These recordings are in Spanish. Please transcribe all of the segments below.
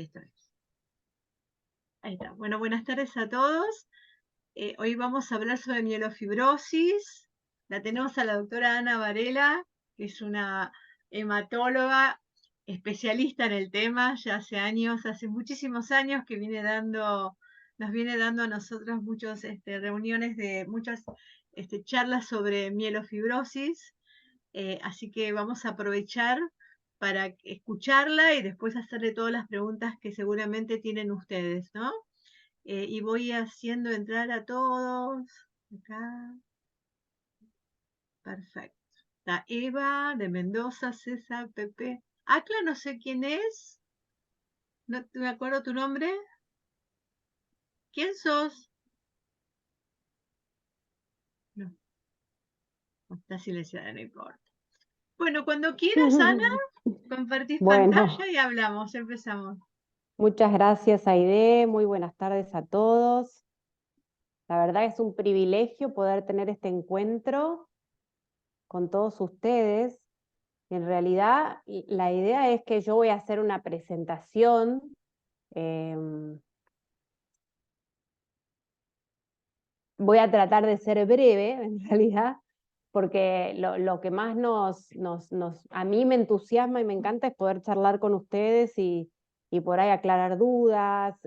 Esto es. Ahí está. Bueno, buenas tardes a todos. Hoy vamos a hablar sobre mielofibrosis. La tenemos a la doctora Ana Varela, que es una hematóloga especialista en el tema, ya hace años, hace muchísimos años que nos viene dando a nosotros muchas reuniones muchas charlas sobre mielofibrosis. Así que vamos a aprovechar para escucharla y después hacerle todas las preguntas que seguramente tienen ustedes, ¿no? Y voy haciendo entrar a todos. Acá. Perfecto. Está Eva de Mendoza, César, Pepe. Acla, no sé quién es. No me acuerdo tu nombre. ¿Quién sos? No, está silenciada, no importa. Bueno, cuando quieras, Ana, compartís Bueno, pantalla y hablamos. Empezamos. muchas gracias, Aide. Muy buenas tardes a todos. La verdad es un privilegio poder tener este encuentro con todos ustedes. En realidad, la idea es que yo voy a hacer una presentación. Voy a tratar de ser breve, en realidad, porque lo que más a mí me entusiasma y me encanta es poder charlar con ustedes y por ahí aclarar dudas.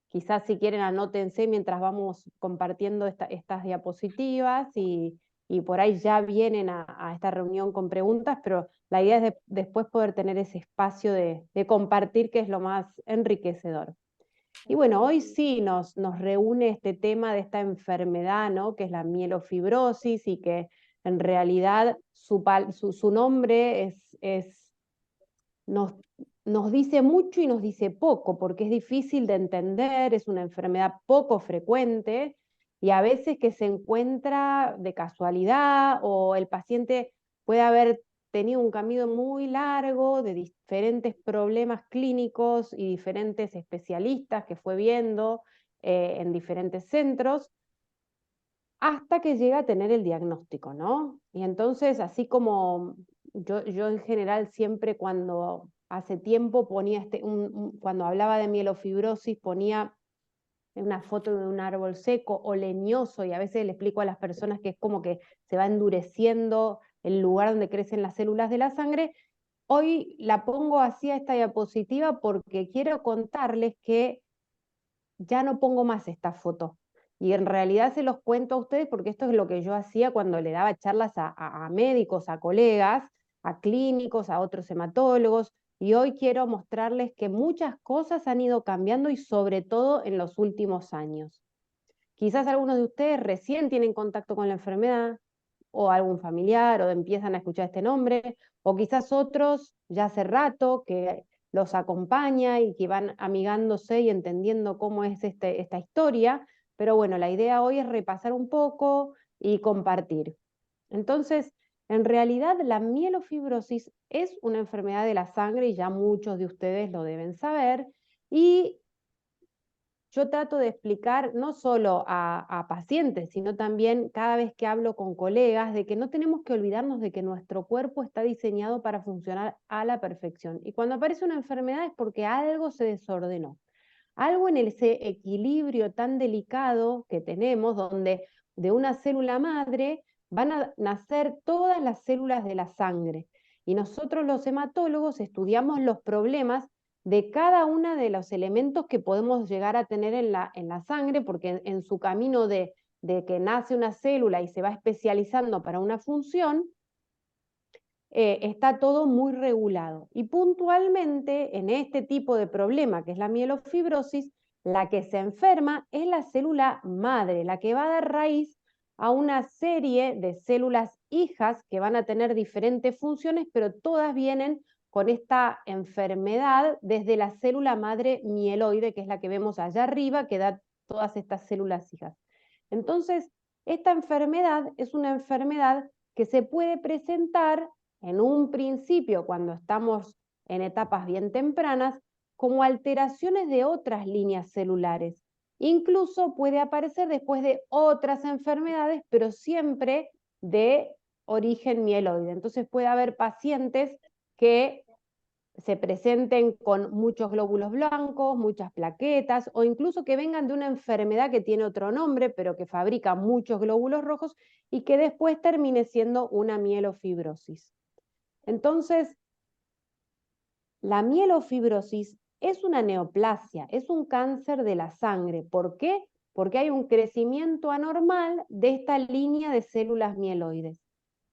Quizás si quieren anótense mientras vamos compartiendo estas diapositivas y por ahí ya vienen a esta reunión con preguntas, pero la idea es después poder tener ese espacio de compartir, que es lo más enriquecedor. Y bueno, hoy sí nos reúne este tema de esta enfermedad, ¿no? Que es la mielofibrosis y que en realidad su nombre nos, nos dice mucho y nos dice poco, porque es difícil de entender, es una enfermedad poco frecuente y a veces que se encuentra de casualidad o el paciente puede haber tenido un camino muy largo de diferentes problemas clínicos y diferentes especialistas que fue viendo en diferentes centros hasta que llega a tener el diagnóstico, ¿no? Y entonces, así como yo en general siempre cuando hace tiempo ponía, cuando hablaba de mielofibrosis, ponía una foto de un árbol seco o leñoso y a veces le explico a las personas que es como que se va endureciendo el lugar donde crecen las células de la sangre. Hoy la pongo así a esta diapositiva porque quiero contarles que ya no pongo más esta foto. Y en realidad se los cuento a ustedes porque esto es lo que yo hacía cuando le daba charlas a médicos, a colegas, a clínicos, a otros hematólogos. Y hoy quiero mostrarles que muchas cosas han ido cambiando y sobre todo en los últimos años. Quizás algunos de ustedes recién tienen contacto con la enfermedad o algún familiar o empiezan a escuchar este nombre, o quizás otros ya hace rato que los acompaña y que van amigándose y entendiendo cómo es esta historia, pero bueno, la idea hoy es repasar un poco y compartir. Entonces, en realidad la mielofibrosis es una enfermedad de la sangre y ya muchos de ustedes lo deben saber, y yo trato de explicar no solo a pacientes, sino también cada vez que hablo con colegas, de que no tenemos que olvidarnos de que nuestro cuerpo está diseñado para funcionar a la perfección. Y cuando aparece una enfermedad es porque algo se desordenó. Algo en ese equilibrio tan delicado que tenemos, donde de una célula madre van a nacer todas las células de la sangre. Y nosotros los hematólogos estudiamos los problemas de cada uno de los elementos que podemos llegar a tener en la sangre, porque en su camino de que nace una célula y se va especializando para una función, está todo muy regulado. Y puntualmente en este tipo de problema, que es la mielofibrosis, la que se enferma es la célula madre, la que va a dar raíz a una serie de células hijas que van a tener diferentes funciones, pero todas vienen con esta enfermedad desde la célula madre mieloide, que es la que vemos allá arriba, que da todas estas células hijas. Entonces, esta enfermedad es una enfermedad que se puede presentar en un principio, cuando estamos en etapas bien tempranas, como alteraciones de otras líneas celulares. Incluso puede aparecer después de otras enfermedades, pero siempre de origen mieloide. Entonces puede haber pacientes que se presenten con muchos glóbulos blancos, muchas plaquetas, o incluso que vengan de una enfermedad que tiene otro nombre, pero que fabrica muchos glóbulos rojos y que después termine siendo una mielofibrosis. Entonces, la mielofibrosis es una neoplasia, es un cáncer de la sangre. ¿Por qué? Porque hay un crecimiento anormal de esta línea de células mieloides.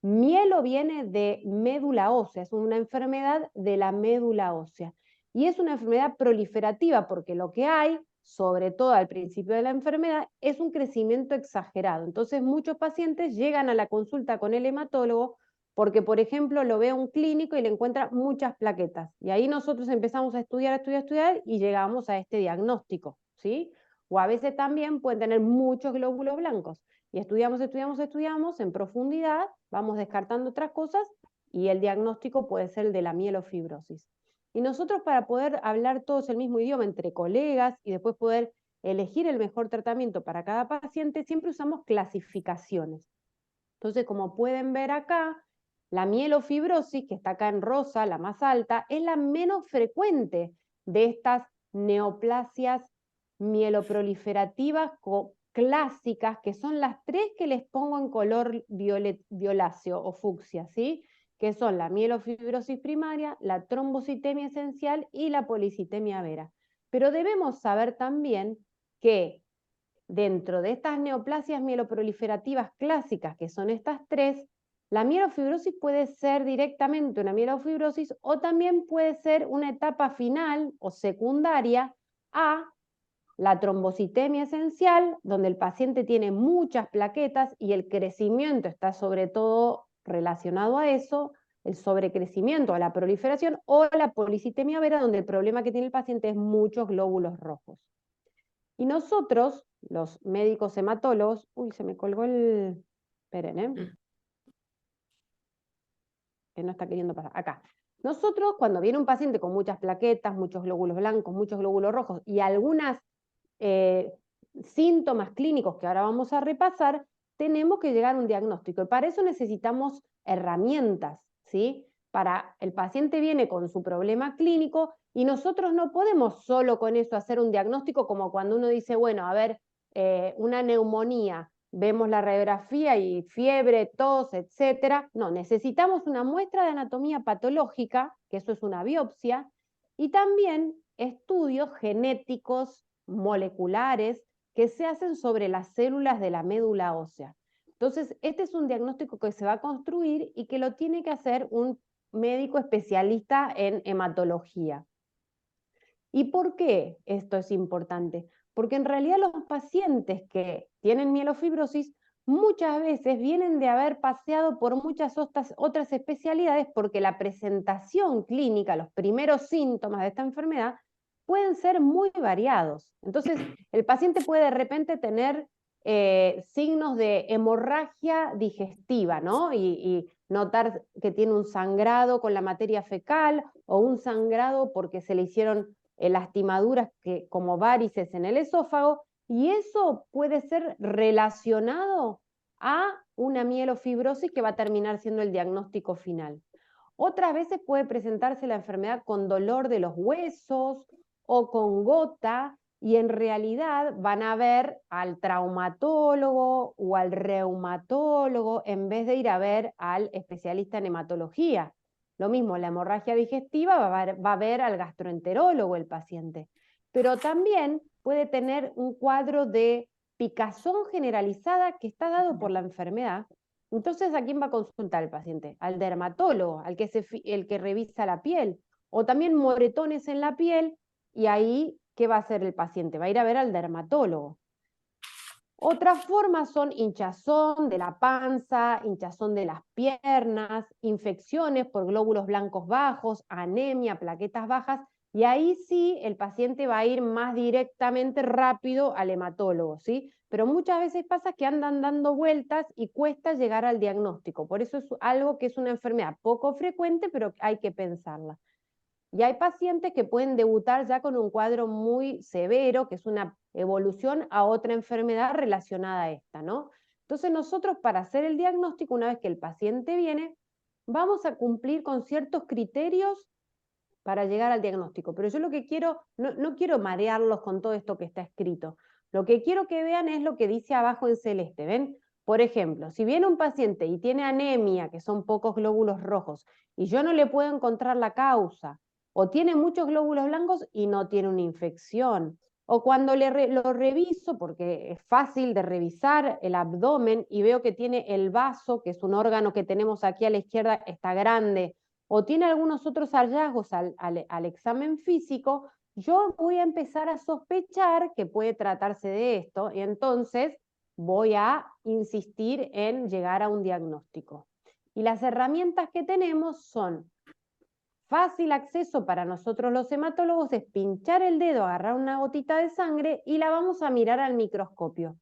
Mielo viene de médula ósea, es una enfermedad de la médula ósea. Y es una enfermedad proliferativa porque lo que hay, sobre todo al principio de la enfermedad, es un crecimiento exagerado. Entonces muchos pacientes llegan a la consulta con el hematólogo porque, por ejemplo, lo ve a un clínico y le encuentra muchas plaquetas. Y ahí nosotros empezamos a estudiar y llegamos a este diagnóstico, ¿sí? O a veces también pueden tener muchos glóbulos blancos. Y estudiamos en profundidad, vamos descartando otras cosas y el diagnóstico puede ser el de la mielofibrosis. Y nosotros, para poder hablar todos el mismo idioma entre colegas y después poder elegir el mejor tratamiento para cada paciente, siempre usamos clasificaciones. Entonces, como pueden ver acá, la mielofibrosis, que está acá en rosa, la más alta, es la menos frecuente de estas neoplasias mieloproliferativas clásicas, que son las tres que les pongo en color violáceo o fucsia, ¿sí? Que son la mielofibrosis primaria, la trombocitemia esencial y la policitemia vera. Pero debemos saber también que dentro de estas neoplasias mieloproliferativas clásicas, que son estas tres, la mielofibrosis puede ser directamente una mielofibrosis o también puede ser una etapa final o secundaria a la trombocitemia esencial, donde el paciente tiene muchas plaquetas y el crecimiento está sobre todo relacionado a eso, el sobrecrecimiento, a la proliferación, o la policitemia vera, donde el problema que tiene el paciente es muchos glóbulos rojos. Y nosotros, los médicos hematólogos, uy, se me colgó el, esperen, que no está queriendo pasar, acá. Nosotros, cuando viene un paciente con muchas plaquetas, muchos glóbulos blancos, muchos glóbulos rojos y algunas síntomas clínicos que ahora vamos a repasar, tenemos que llegar a un diagnóstico. Y para eso necesitamos herramientas, ¿sí? Para el paciente viene con su problema clínico y nosotros no podemos solo con eso hacer un diagnóstico como cuando uno dice, bueno, a ver, una neumonía, vemos la radiografía y fiebre, tos, etcétera. No, necesitamos una muestra de anatomía patológica, que eso es una biopsia, y también estudios genéticos moleculares que se hacen sobre las células de la médula ósea. Entonces, este es un diagnóstico que se va a construir y que lo tiene que hacer un médico especialista en hematología. ¿Y por qué esto es importante? Porque en realidad los pacientes que tienen mielofibrosis muchas veces vienen de haber paseado por muchas otras especialidades porque la presentación clínica, los primeros síntomas de esta enfermedad, pueden ser muy variados. Entonces, el paciente puede de repente tener signos de hemorragia digestiva, ¿no? Y notar que tiene un sangrado con la materia fecal o un sangrado porque se le hicieron lastimaduras como varices en el esófago, y eso puede ser relacionado a una mielofibrosis que va a terminar siendo el diagnóstico final. Otras veces puede presentarse la enfermedad con dolor de los huesos o con gota, y en realidad van a ver al traumatólogo o al reumatólogo en vez de ir a ver al especialista en hematología. Lo mismo, la hemorragia digestiva va a ver al gastroenterólogo el paciente. Pero también puede tener un cuadro de picazón generalizada que está dado por la enfermedad. Entonces, ¿a quién va a consultar el paciente? Al dermatólogo, el que revisa la piel. O también moretones en la piel, y ahí, ¿qué va a hacer el paciente? Va a ir a ver al dermatólogo. Otras formas son hinchazón de la panza, hinchazón de las piernas, infecciones por glóbulos blancos bajos, anemia, plaquetas bajas, y ahí sí el paciente va a ir más directamente rápido al hematólogo, ¿sí? Pero muchas veces pasa que andan dando vueltas y cuesta llegar al diagnóstico. Por eso es algo que es una enfermedad poco frecuente, pero hay que pensarla. Y hay pacientes que pueden debutar ya con un cuadro muy severo, que es una evolución a otra enfermedad relacionada a esta, ¿no? Entonces nosotros, para hacer el diagnóstico, una vez que el paciente viene, vamos a cumplir con ciertos criterios para llegar al diagnóstico. Pero yo lo que quiero, no quiero marearlos con todo esto que está escrito. Lo que quiero que vean es lo que dice abajo en celeste, ¿ven? Por ejemplo, si viene un paciente y tiene anemia, que son pocos glóbulos rojos, y yo no le puedo encontrar la causa, o tiene muchos glóbulos blancos y no tiene una infección, o cuando lo reviso, porque es fácil de revisar el abdomen y veo que tiene el vaso, que es un órgano que tenemos aquí a la izquierda, está grande, o tiene algunos otros hallazgos al examen físico, yo voy a empezar a sospechar que puede tratarse de esto y entonces voy a insistir en llegar a un diagnóstico. Y las herramientas que tenemos son fácil acceso para nosotros los hematólogos, es pinchar el dedo, agarrar una gotita de sangre y la vamos a mirar al microscopio.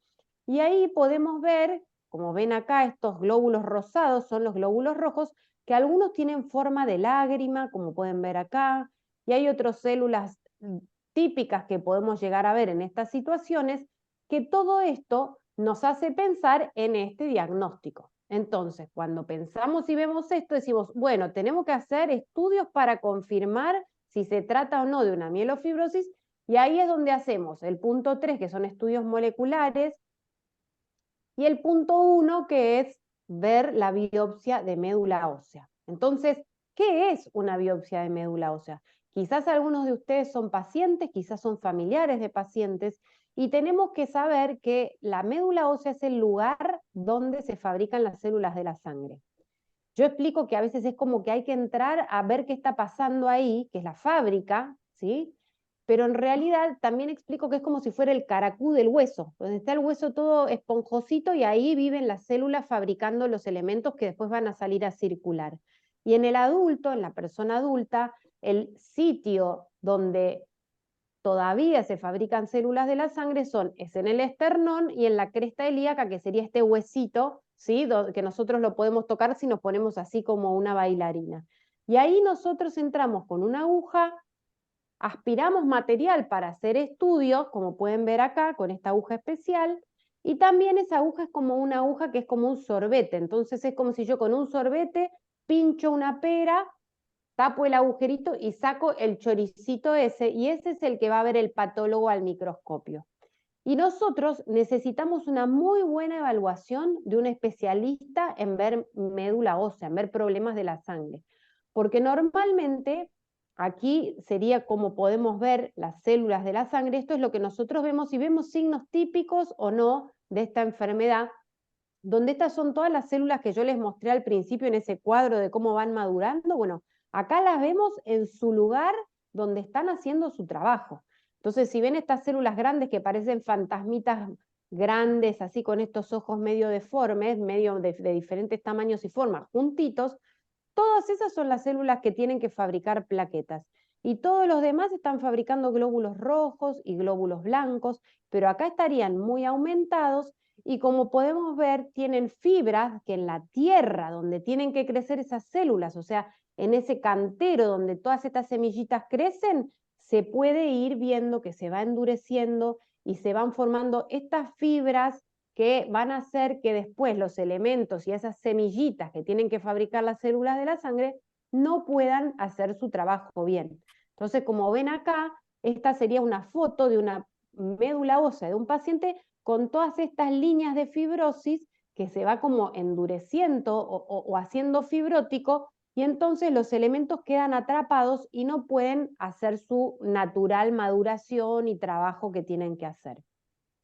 Y ahí podemos ver, como ven acá, estos glóbulos rosados son los glóbulos rojos, que algunos tienen forma de lágrima, como pueden ver acá, y hay otras células típicas que podemos llegar a ver en estas situaciones, que todo esto nos hace pensar en este diagnóstico. Entonces, cuando pensamos y vemos esto, decimos, bueno, tenemos que hacer estudios para confirmar si se trata o no de una mielofibrosis, y ahí es donde hacemos el punto 3, que son estudios moleculares, y el punto 1, que es ver la biopsia de médula ósea. Entonces, ¿qué es una biopsia de médula ósea? Quizás algunos de ustedes son pacientes, quizás son familiares de pacientes, y tenemos que saber que la médula ósea es el lugar donde se fabrican las células de la sangre. Yo explico que a veces es como que hay que entrar a ver qué está pasando ahí, que es la fábrica, ¿sí? Pero en realidad también explico que es como si fuera el caracú del hueso, donde está el hueso todo esponjosito y ahí viven las células fabricando los elementos que después van a salir a circular. Y en el adulto, en la persona adulta, el sitio donde todavía se fabrican células de la sangre es en el esternón y en la cresta ilíaca, que sería este huesito, ¿sí? Que nosotros lo podemos tocar si nos ponemos así como una bailarina. Y ahí nosotros entramos con una aguja, aspiramos material para hacer estudios, como pueden ver acá, con esta aguja especial, y también esa aguja es como una aguja que es como un sorbete, entonces es como si yo con un sorbete pincho una pera, tapo el agujerito y saco el choricito ese, y ese es el que va a ver el patólogo al microscopio. Y nosotros necesitamos una muy buena evaluación de un especialista en ver médula ósea, en ver problemas de la sangre. Porque normalmente aquí sería como podemos ver las células de la sangre, esto es lo que nosotros vemos y vemos signos típicos o no de esta enfermedad, donde estas son todas las células que yo les mostré al principio en ese cuadro de cómo van madurando. Bueno, acá las vemos en su lugar donde están haciendo su trabajo. Entonces, si ven estas células grandes que parecen fantasmitas grandes, así con estos ojos medio deformes, medio de diferentes tamaños y formas, juntitos, todas esas son las células que tienen que fabricar plaquetas. Y todos los demás están fabricando glóbulos rojos y glóbulos blancos, pero acá estarían muy aumentados y como podemos ver, tienen fibras que en la tierra donde tienen que crecer esas células, o sea, en ese cantero donde todas estas semillitas crecen, se puede ir viendo que se va endureciendo y se van formando estas fibras que van a hacer que después los elementos y esas semillitas que tienen que fabricar las células de la sangre no puedan hacer su trabajo bien. Entonces, como ven acá, esta sería una foto de una médula ósea de un paciente con todas estas líneas de fibrosis que se va como endureciendo o haciendo fibrótico, y entonces los elementos quedan atrapados y no pueden hacer su natural maduración y trabajo que tienen que hacer.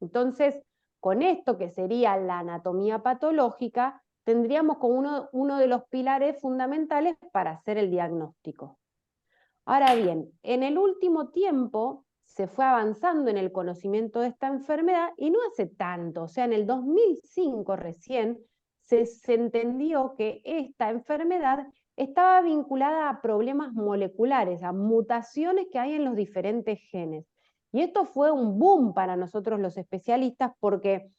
Entonces, con esto que sería la anatomía patológica, tendríamos como uno de los pilares fundamentales para hacer el diagnóstico. Ahora bien, en el último tiempo se fue avanzando en el conocimiento de esta enfermedad y no hace tanto, o sea, en el 2005 recién se entendió que esta enfermedad estaba vinculada a problemas moleculares, a mutaciones que hay en los diferentes genes. Y esto fue un boom para nosotros los especialistas porque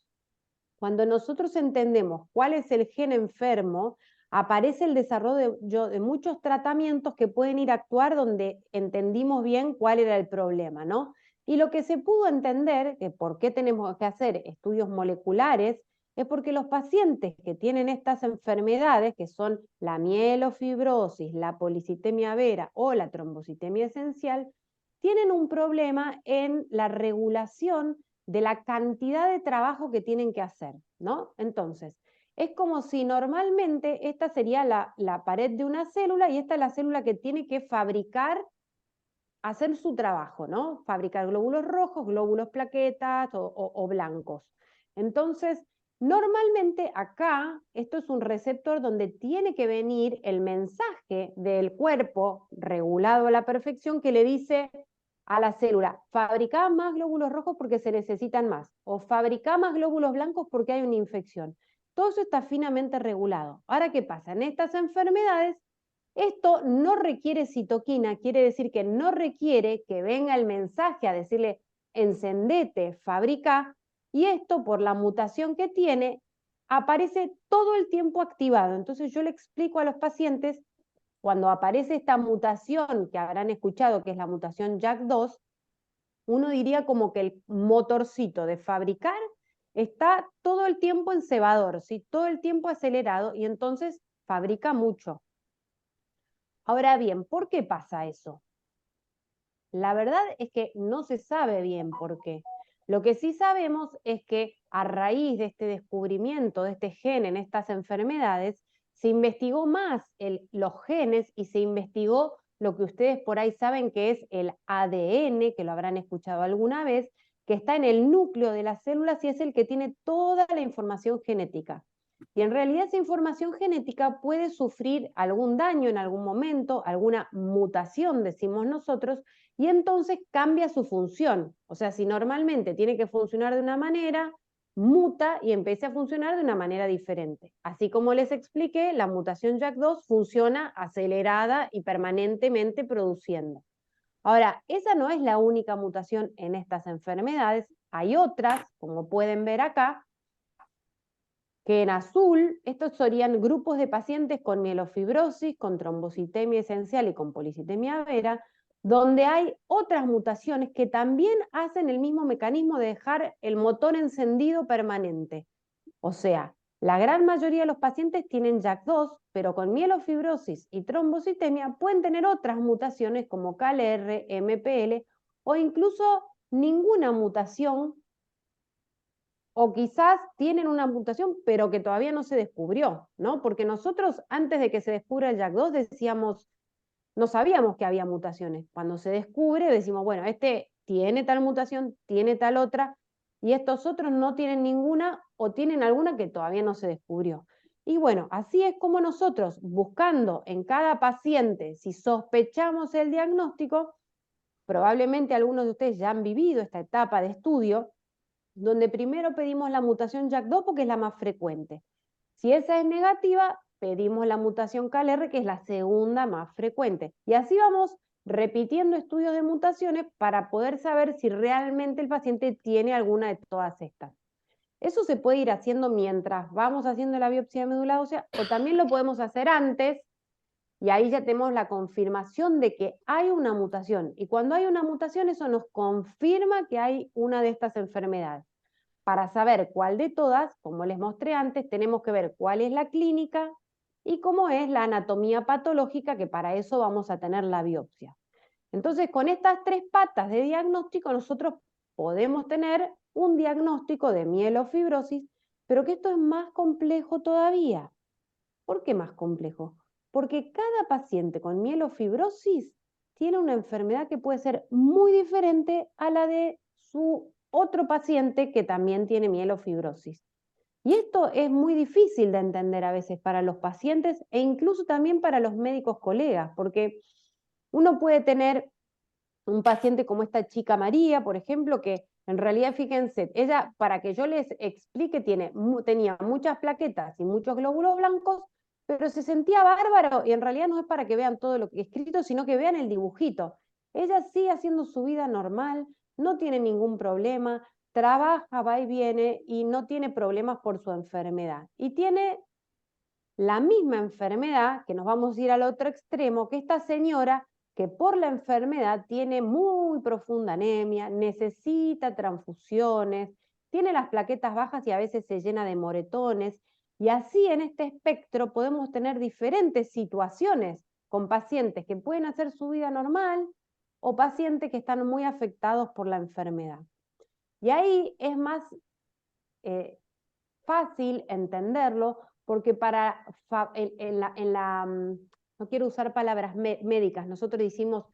cuando nosotros entendemos cuál es el gen enfermo, aparece el desarrollo de muchos tratamientos que pueden ir a actuar donde entendimos bien cuál era el problema, ¿no? Y lo que se pudo entender, que por qué tenemos que hacer estudios moleculares, es porque los pacientes que tienen estas enfermedades, que son la mielofibrosis, la policitemia vera o la trombocitemia esencial, tienen un problema en la regulación de la cantidad de trabajo que tienen que hacer, ¿no? Entonces, es como si normalmente esta sería la pared de una célula y esta es la célula que tiene que fabricar, hacer su trabajo, ¿no? Fabricar glóbulos rojos, glóbulos plaquetas o blancos. Entonces, normalmente acá, esto es un receptor donde tiene que venir el mensaje del cuerpo regulado a la perfección que le dice a la célula, fabrica más glóbulos rojos porque se necesitan más, o fabrica más glóbulos blancos porque hay una infección. Todo eso está finamente regulado. Ahora, ¿qué pasa? En estas enfermedades, esto no requiere citoquina, quiere decir que no requiere que venga el mensaje a decirle, encendete, fabrica, y esto por la mutación que tiene, aparece todo el tiempo activado. Entonces yo le explico a los pacientes, cuando aparece esta mutación que habrán escuchado, que es la mutación JAK2, uno diría como que el motorcito de fabricar está todo el tiempo en cebador, ¿sí? Todo el tiempo acelerado y entonces fabrica mucho. Ahora bien, ¿por qué pasa eso? La verdad es que no se sabe bien por qué. Lo que sí sabemos es que a raíz de este descubrimiento de este gen en estas enfermedades, se investigó más los genes y se investigó lo que ustedes por ahí saben que es el ADN, que lo habrán escuchado alguna vez, que está en el núcleo de las células y es el que tiene toda la información genética. Y en realidad esa información genética puede sufrir algún daño en algún momento, alguna mutación, decimos nosotros, y entonces cambia su función. O sea, si normalmente tiene que funcionar de una manera, muta y empieza a funcionar de una manera diferente. Así como les expliqué, la mutación JAK2 funciona acelerada y permanentemente produciendo. Ahora, esa no es la única mutación en estas enfermedades. Hay otras, como pueden ver acá, que en azul, estos serían grupos de pacientes con mielofibrosis, con trombocitemia esencial y con policitemia vera, donde hay otras mutaciones que también hacen el mismo mecanismo de dejar el motor encendido permanente. O sea, la gran mayoría de los pacientes tienen JAK2, pero con mielofibrosis y trombocitemia pueden tener otras mutaciones como KLR, MPL o incluso ninguna mutación, o quizás tienen una mutación, pero que todavía no se descubrió, ¿no? Porque nosotros, antes de que se descubra el JAK2, decíamos, no sabíamos que había mutaciones. Cuando se descubre, decimos, bueno, este tiene tal mutación, tiene tal otra, y estos otros no tienen ninguna o tienen alguna que todavía no se descubrió. Y bueno, así es como nosotros, buscando en cada paciente, si sospechamos el diagnóstico, probablemente algunos de ustedes ya han vivido esta etapa de estudio, donde primero pedimos la mutación JAK2 porque es la más frecuente. Si esa es negativa, pedimos la mutación KLR, que es la segunda más frecuente. Y así vamos repitiendo estudios de mutaciones para poder saber si realmente el paciente tiene alguna de todas estas. Eso se puede ir haciendo mientras vamos haciendo la biopsia de médula ósea, o también lo podemos hacer antes, y ahí ya tenemos la confirmación de que hay una mutación. Y cuando hay una mutación, eso nos confirma que hay una de estas enfermedades. Para saber cuál de todas, como les mostré antes, tenemos que ver cuál es la clínica y cómo es la anatomía patológica, que para eso vamos a tener la biopsia. Entonces, con estas tres patas de diagnóstico, nosotros podemos tener un diagnóstico de mielofibrosis, pero que esto es más complejo todavía. ¿Por qué más complejo? Porque cada paciente con mielofibrosis tiene una enfermedad que puede ser muy diferente a la de su otro paciente que también tiene mielofibrosis. Y esto es muy difícil de entender a veces para los pacientes e incluso también para los médicos colegas, porque uno puede tener un paciente como esta chica María, por ejemplo, que en realidad, fíjense, ella, para que yo les explique, tenía muchas plaquetas y muchos glóbulos blancos, pero se sentía bárbaro y en realidad no es para que vean todo lo que he escrito, sino que vean el dibujito. Ella sigue haciendo su vida normal, no tiene ningún problema, trabaja, va y viene y no tiene problemas por su enfermedad. Y tiene la misma enfermedad, que nos vamos a ir al otro extremo, que esta señora que por la enfermedad tiene muy profunda anemia, necesita transfusiones, tiene las plaquetas bajas y a veces se llena de moretones. Y así en este espectro podemos tener diferentes situaciones con pacientes que pueden hacer su vida normal o pacientes que están muy afectados por la enfermedad. Y ahí es más fácil entenderlo porque no quiero usar palabras médicas, nosotros decimos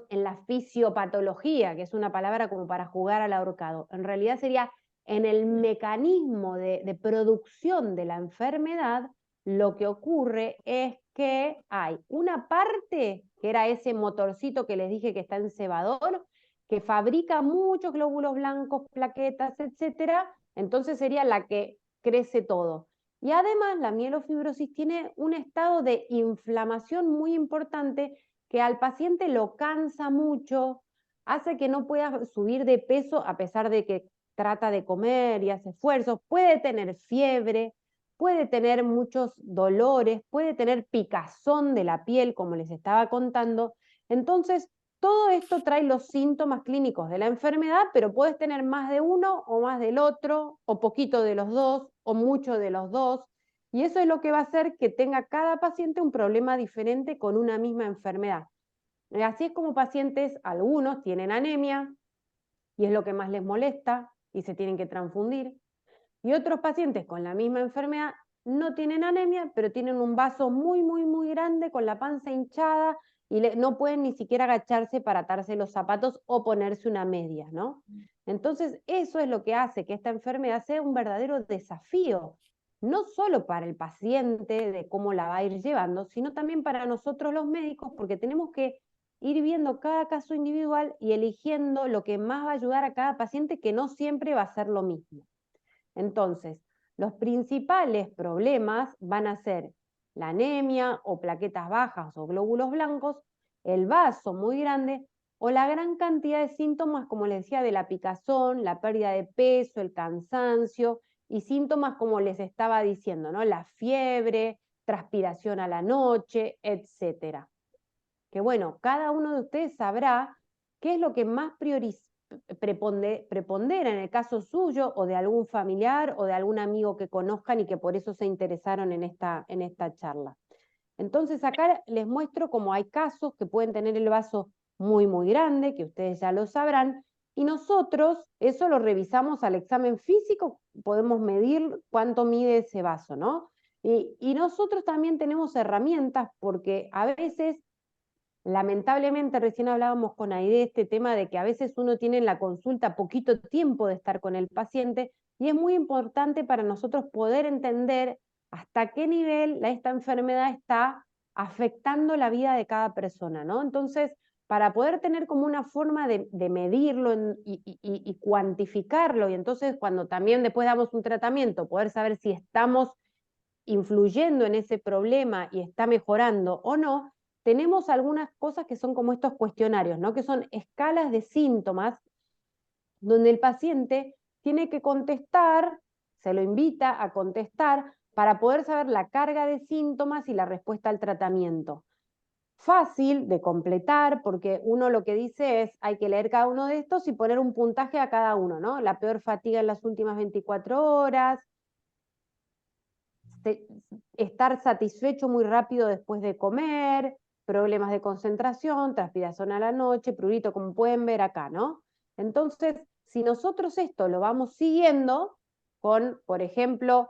en la fisiopatología, que es una palabra como para jugar al ahorcado. En realidad sería en el mecanismo de producción de la enfermedad, lo que ocurre es que hay una parte, que era ese motorcito que les dije que está en cebador, que fabrica muchos glóbulos blancos, plaquetas, etcétera. Entonces sería la que crece todo. Y además la mielofibrosis tiene un estado de inflamación muy importante que al paciente lo cansa mucho, hace que no pueda subir de peso a pesar de que trata de comer y hace esfuerzos, puede tener fiebre, puede tener muchos dolores, puede tener picazón de la piel, como les estaba contando. Entonces, todo esto trae los síntomas clínicos de la enfermedad, pero puedes tener más de uno o más del otro, o poquito de los dos, o mucho de los dos. Y eso es lo que va a hacer que tenga cada paciente un problema diferente con una misma enfermedad. Así es como pacientes, algunos tienen anemia, y es lo que más les molesta, y se tienen que transfundir. Y otros pacientes con la misma enfermedad no tienen anemia, pero tienen un vaso muy, muy, muy grande con la panza hinchada y no pueden ni siquiera agacharse para atarse los zapatos o ponerse una media, ¿no? Entonces, eso es lo que hace que esta enfermedad sea un verdadero desafío, no solo para el paciente de cómo la va a ir llevando, sino también para nosotros los médicos, porque tenemos que ir viendo cada caso individual y eligiendo lo que más va a ayudar a cada paciente, que no siempre va a ser lo mismo. Entonces, los principales problemas van a ser la anemia o plaquetas bajas o glóbulos blancos, el vaso muy grande o la gran cantidad de síntomas, como les decía, de la picazón, la pérdida de peso, el cansancio y síntomas como les estaba diciendo, ¿no? La fiebre, transpiración a la noche, etcétera. Que bueno, cada uno de ustedes sabrá qué es lo que más prepondera en el caso suyo o de algún familiar o de algún amigo que conozcan y que por eso se interesaron en esta charla. Entonces acá les muestro cómo hay casos que pueden tener el vaso muy, muy grande, que ustedes ya lo sabrán, y nosotros eso lo revisamos al examen físico, podemos medir cuánto mide ese vaso, ¿no? Y nosotros también tenemos herramientas porque a veces, lamentablemente, recién hablábamos con Aide de este tema de que a veces uno tiene en la consulta poquito tiempo de estar con el paciente y es muy importante para nosotros poder entender hasta qué nivel esta enfermedad está afectando la vida de cada persona, ¿no? Entonces, para poder tener como una forma de medirlo y cuantificarlo, y entonces cuando también después damos un tratamiento, poder saber si estamos influyendo en ese problema y está mejorando o no, tenemos algunas cosas que son como estos cuestionarios, ¿no? Que son escalas de síntomas donde el paciente tiene que contestar, se lo invita a contestar para poder saber la carga de síntomas y la respuesta al tratamiento. Fácil de completar, porque uno lo que dice es, hay que leer cada uno de estos y poner un puntaje a cada uno, ¿no? La peor fatiga en las últimas 24 horas, estar satisfecho muy rápido después de comer, problemas de concentración, transpiración a la noche, prurito, como pueden ver acá, ¿no? Entonces, si nosotros esto lo vamos siguiendo con, por ejemplo,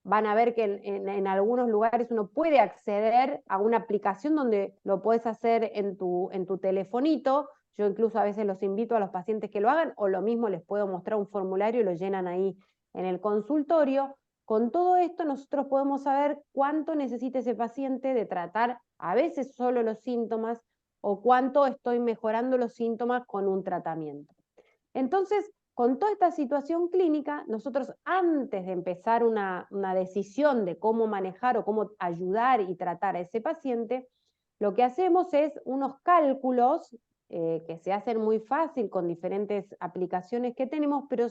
van a ver que en algunos lugares uno puede acceder a una aplicación donde lo puedes hacer en tu telefonito. Yo incluso a veces los invito a los pacientes que lo hagan, o lo mismo les puedo mostrar un formulario y lo llenan ahí en el consultorio. Con todo esto nosotros podemos saber cuánto necesita ese paciente de tratar a veces solo los síntomas o cuánto estoy mejorando los síntomas con un tratamiento. Entonces, con toda esta situación clínica, nosotros antes de empezar una decisión de cómo manejar o cómo ayudar y tratar a ese paciente, lo que hacemos es unos cálculos que se hacen muy fácil con diferentes aplicaciones que tenemos, pero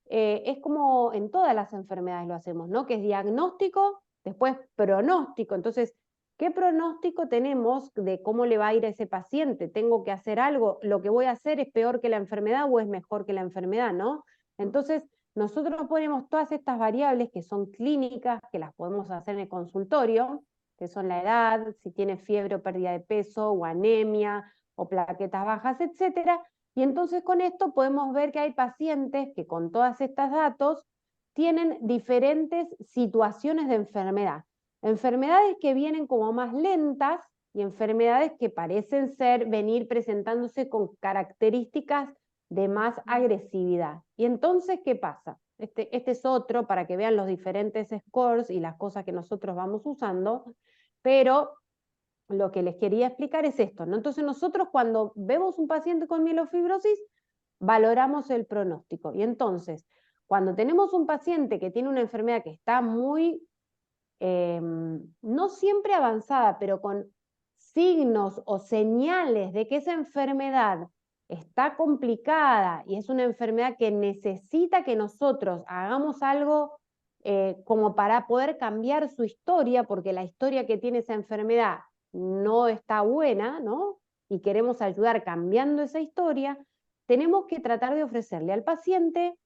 es como en todas las enfermedades lo hacemos, ¿no? Que es diagnóstico, después pronóstico. Entonces, ¿qué pronóstico tenemos de cómo le va a ir a ese paciente? ¿Tengo que hacer algo? ¿Lo que voy a hacer es peor que la enfermedad o es mejor que la enfermedad, no? Entonces, nosotros ponemos todas estas variables que son clínicas, que las podemos hacer en el consultorio, que son la edad, si tiene fiebre o pérdida de peso, o anemia, o plaquetas bajas, etcétera. Y entonces con esto podemos ver que hay pacientes que con todos estos datos tienen diferentes situaciones de enfermedad. Enfermedades que vienen como más lentas y enfermedades que parecen venir presentándose con características de más agresividad. Y entonces, ¿qué pasa? Este es otro para que vean los diferentes scores y las cosas que nosotros vamos usando, pero lo que les quería explicar es esto, ¿no? Entonces nosotros cuando vemos un paciente con mielofibrosis, valoramos el pronóstico. Y entonces, cuando tenemos un paciente que tiene una enfermedad que está muy, no siempre avanzada, pero con signos o señales de que esa enfermedad está complicada y es una enfermedad que necesita que nosotros hagamos algo como para poder cambiar su historia, porque la historia que tiene esa enfermedad no está buena, ¿no? Y queremos ayudar cambiando esa historia, tenemos que tratar de ofrecerle al paciente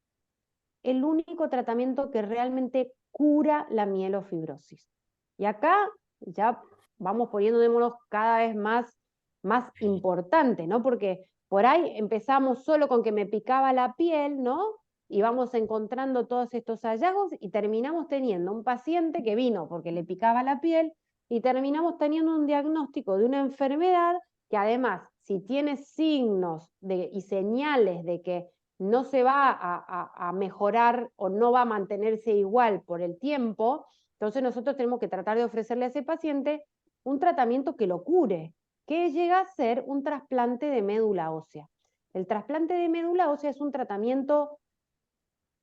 el único tratamiento que realmente cura la mielofibrosis. Y acá ya vamos poniéndonos cada vez más importante, ¿no? Porque por ahí empezamos solo con que me picaba la piel, ¿no? Y vamos encontrando todos estos hallazgos y terminamos teniendo un paciente que vino porque le picaba la piel y terminamos teniendo un diagnóstico de una enfermedad que además, si tiene signos y señales de que no se va a mejorar o no va a mantenerse igual por el tiempo, entonces nosotros tenemos que tratar de ofrecerle a ese paciente un tratamiento que lo cure, que llega a ser un trasplante de médula ósea. El trasplante de médula ósea es un tratamiento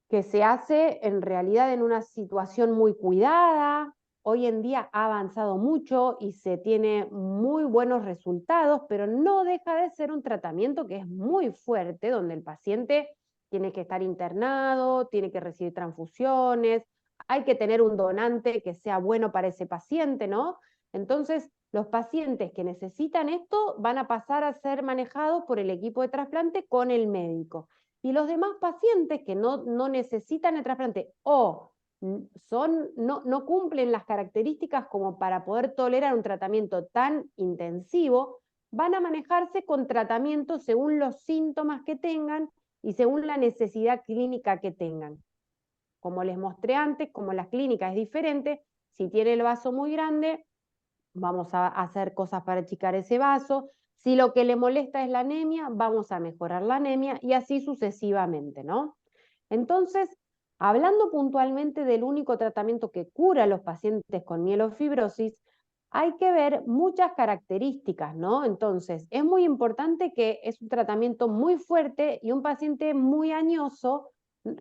que se hace en realidad en una situación muy cuidada. Hoy en día ha avanzado mucho y se tiene muy buenos resultados, pero no deja de ser un tratamiento que es muy fuerte, donde el paciente tiene que estar internado, tiene que recibir transfusiones, hay que tener un donante que sea bueno para ese paciente, ¿no? Entonces, los pacientes que necesitan esto van a pasar a ser manejados por el equipo de trasplante con el médico. Y los demás pacientes que no necesitan el trasplante o no cumplen las características como para poder tolerar un tratamiento tan intensivo, van a manejarse con tratamientos según los síntomas que tengan y según la necesidad clínica que tengan. Como les mostré antes, como la clínica es diferente, si tiene el vaso muy grande, vamos a hacer cosas para achicar ese vaso. Si lo que le molesta es la anemia, vamos a mejorar la anemia y así sucesivamente, ¿no? Entonces, hablando puntualmente del único tratamiento que cura a los pacientes con mielofibrosis, hay que ver muchas características, ¿no? Entonces, es muy importante que es un tratamiento muy fuerte y un paciente muy añoso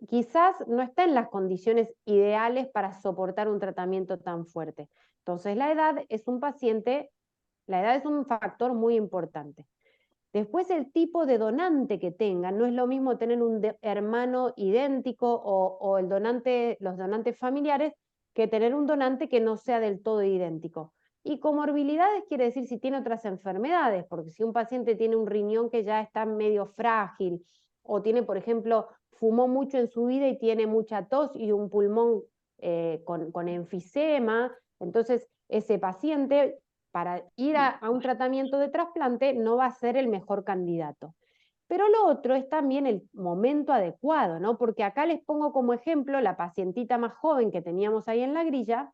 quizás no está en las condiciones ideales para soportar un tratamiento tan fuerte. Entonces, la edad es un factor muy importante. Después, el tipo de donante que tengan, no es lo mismo tener un hermano idéntico o los donantes familiares, que tener un donante que no sea del todo idéntico. Y comorbilidades quiere decir si tiene otras enfermedades, porque si un paciente tiene un riñón que ya está medio frágil, o tiene, por ejemplo, fumó mucho en su vida y tiene mucha tos y un pulmón con enfisema, entonces ese paciente para ir a un tratamiento de trasplante no va a ser el mejor candidato. Pero lo otro es también el momento adecuado, ¿no? Porque acá les pongo como ejemplo la pacientita más joven que teníamos ahí en la grilla.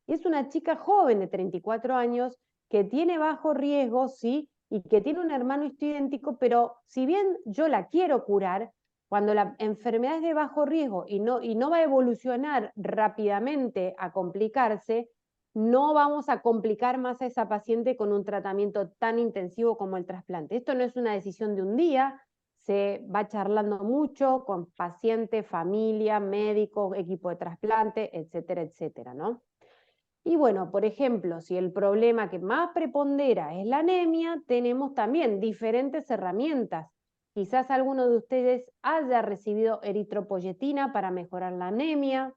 Es una chica joven de 34 años que tiene bajo riesgo, sí, y que tiene un hermano idéntico, pero si bien yo la quiero curar, cuando la enfermedad es de bajo riesgo y no va a evolucionar rápidamente a complicarse, no vamos a complicar más a esa paciente con un tratamiento tan intensivo como el trasplante. Esto no es una decisión de un día, se va charlando mucho con paciente, familia, médico, equipo de trasplante, etcétera, etcétera, ¿no? Y bueno, por ejemplo, si el problema que más prepondera es la anemia, tenemos también diferentes herramientas. Quizás alguno de ustedes haya recibido eritropoyetina para mejorar la anemia,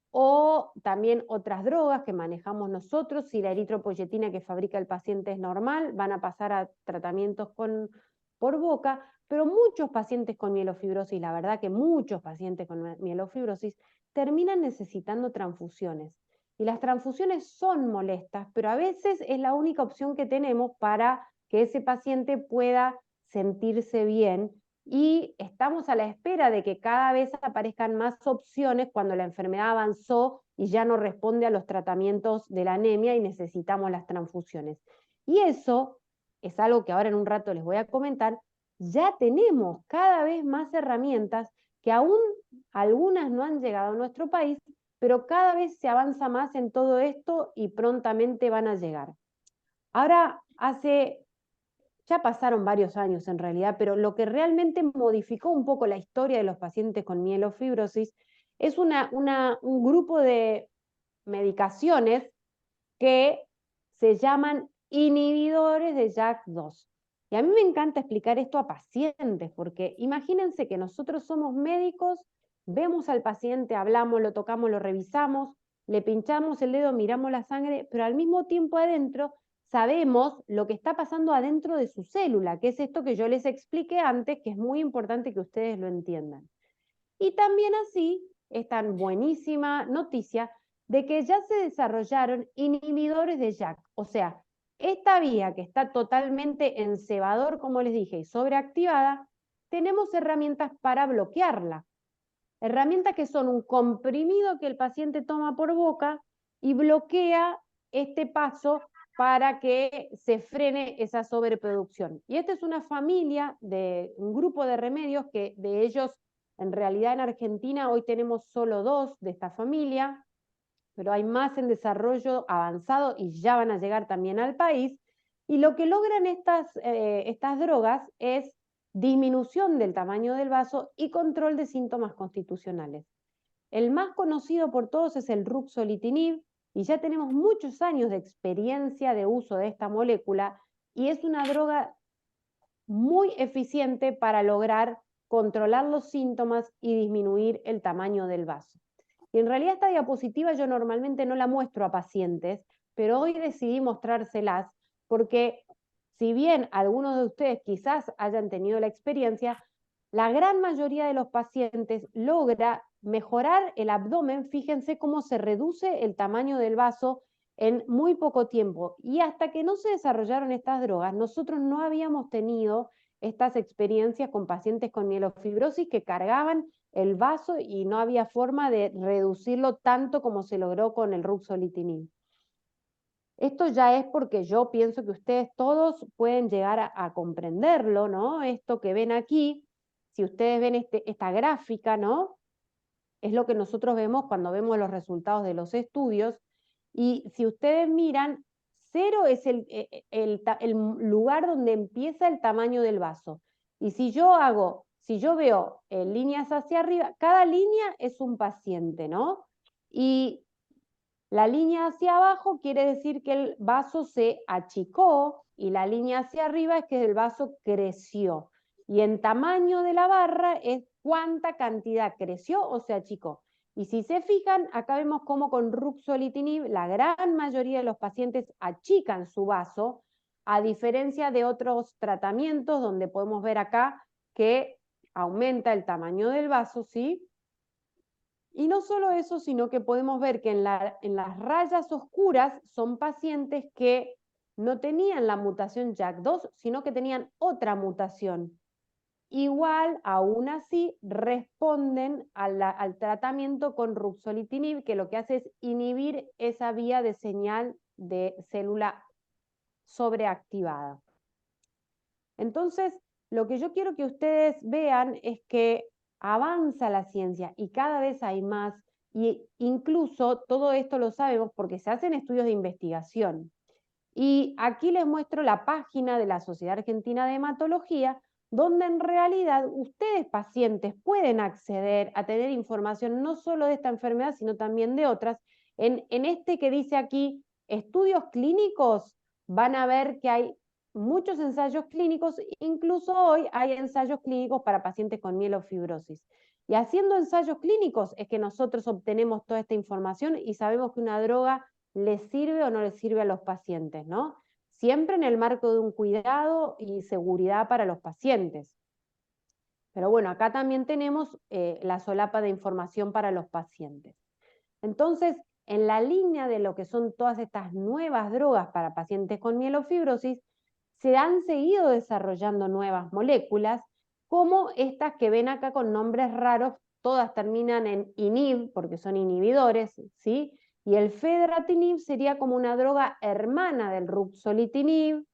o también otras drogas que manejamos nosotros. Si la eritropoyetina que fabrica el paciente es normal, van a pasar a tratamientos por boca, pero muchos pacientes con mielofibrosis, la verdad que muchos pacientes con mielofibrosis terminan necesitando transfusiones. Y las transfusiones son molestas, pero a veces es la única opción que tenemos para que ese paciente pueda sentirse bien, y estamos a la espera de que cada vez aparezcan más opciones cuando la enfermedad avanzó y ya no responde a los tratamientos de la anemia y necesitamos las transfusiones. Y eso es algo que ahora en un rato les voy a comentar. Ya tenemos cada vez más herramientas que aún algunas no han llegado a nuestro país, pero cada vez se avanza más en todo esto y prontamente van a llegar. Ahora, ya pasaron varios años en realidad, pero lo que realmente modificó un poco la historia de los pacientes con mielofibrosis es un grupo de medicaciones que se llaman inhibidores de JAK2. Y a mí me encanta explicar esto a pacientes, porque imagínense que nosotros somos médicos, vemos al paciente, hablamos, lo tocamos, lo revisamos, le pinchamos el dedo, miramos la sangre, pero al mismo tiempo adentro sabemos lo que está pasando adentro de su célula, que es esto que yo les expliqué antes, que es muy importante que ustedes lo entiendan. Y también así, esta buenísima noticia de que ya se desarrollaron inhibidores de JAK, o sea, esta vía que está totalmente en cebador, como les dije, y sobreactivada, tenemos herramientas para bloquearla. Herramientas que son un comprimido que el paciente toma por boca y bloquea este paso para que se frene esa sobreproducción. Y esta es una familia de un grupo de remedios que de ellos, en realidad en Argentina hoy tenemos solo 2 de esta familia, pero hay más en desarrollo avanzado y ya van a llegar también al país. Y lo que logran estas drogas es disminución del tamaño del vaso y control de síntomas constitucionales. El más conocido por todos es el ruxolitinib, y ya tenemos muchos años de experiencia de uso de esta molécula, y es una droga muy eficiente para lograr controlar los síntomas y disminuir el tamaño del vaso. Y en realidad esta diapositiva yo normalmente no la muestro a pacientes, pero hoy decidí mostrárselas porque si bien algunos de ustedes quizás hayan tenido la experiencia, la gran mayoría de los pacientes logra mejorar el abdomen. Fíjense cómo se reduce el tamaño del vaso en muy poco tiempo. Y hasta que no se desarrollaron estas drogas, nosotros no habíamos tenido estas experiencias con pacientes con mielofibrosis que cargaban el vaso y no había forma de reducirlo tanto como se logró con el ruxolitinib. Esto ya es porque yo pienso que ustedes todos pueden llegar a comprenderlo, ¿no? Esto que ven aquí, si ustedes ven esta gráfica, ¿no? Es lo que nosotros vemos cuando vemos los resultados de los estudios. Y si ustedes miran, 0 es el lugar donde empieza el tamaño del vaso. Y si yo veo líneas hacia arriba, cada línea es un paciente, ¿no? Y la línea hacia abajo quiere decir que el vaso se achicó, y la línea hacia arriba es que el vaso creció. Y en tamaño de la barra es cuánta cantidad creció o se achicó. Y si se fijan, acá vemos cómo con ruxolitinib la gran mayoría de los pacientes achican su vaso, a diferencia de otros tratamientos donde podemos ver acá que aumenta el tamaño del vaso, ¿sí? Y no solo eso, sino que podemos ver que en las rayas oscuras son pacientes que no tenían la mutación JAK2, sino que tenían otra mutación. Igual, aún así, responden al tratamiento con ruxolitinib, que lo que hace es inhibir esa vía de señal de célula sobreactivada. Entonces, lo que yo quiero que ustedes vean es que avanza la ciencia y cada vez hay más, y incluso todo esto lo sabemos porque se hacen estudios de investigación. Y aquí les muestro la página de la Sociedad Argentina de Hematología, donde en realidad ustedes, pacientes, pueden acceder a tener información no solo de esta enfermedad, sino también de otras. En este que dice aquí, estudios clínicos, van a ver que hay muchos ensayos clínicos, incluso hoy hay ensayos clínicos para pacientes con mielofibrosis. Y haciendo ensayos clínicos es que nosotros obtenemos toda esta información y sabemos que una droga les sirve o no les sirve a los pacientes, ¿no? Siempre en el marco de un cuidado y seguridad para los pacientes. Pero bueno, acá también tenemos la solapa de información para los pacientes. Entonces, en la línea de lo que son todas estas nuevas drogas para pacientes con mielofibrosis, se han seguido desarrollando nuevas moléculas, como estas que ven acá con nombres raros, todas terminan en inhib, porque son inhibidores, ¿sí? Y el fedratinib sería como una droga hermana del ruxolitinib,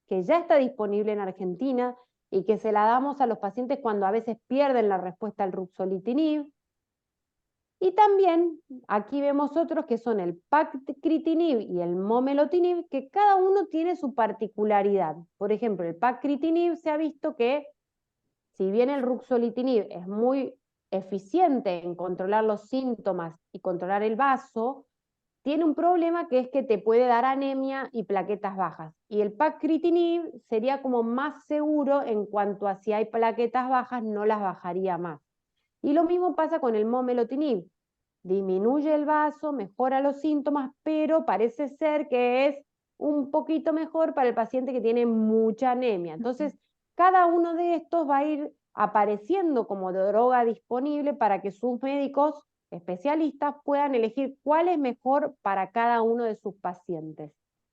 que ya está disponible en Argentina y que se la damos a los pacientes cuando a veces pierden la respuesta al ruxolitinib. Y también aquí vemos otros que son el pacritinib y el momelotinib, que cada uno tiene su particularidad. Por ejemplo, el pacritinib se ha visto que, si bien el ruxolitinib es muy eficiente en controlar los síntomas y controlar el vaso, tiene un problema que es que te puede dar anemia y plaquetas bajas. Y el pacritinib sería como más seguro en cuanto a si hay plaquetas bajas, no las bajaría más. Y lo mismo pasa con el momelotinib. Disminuye el vaso, mejora los síntomas, pero parece ser que es un poquito mejor para el paciente que tiene mucha anemia. Entonces, cada uno de estos va a ir apareciendo como droga disponible para que sus médicos especialistas puedan elegir cuál es mejor para cada uno de sus pacientes.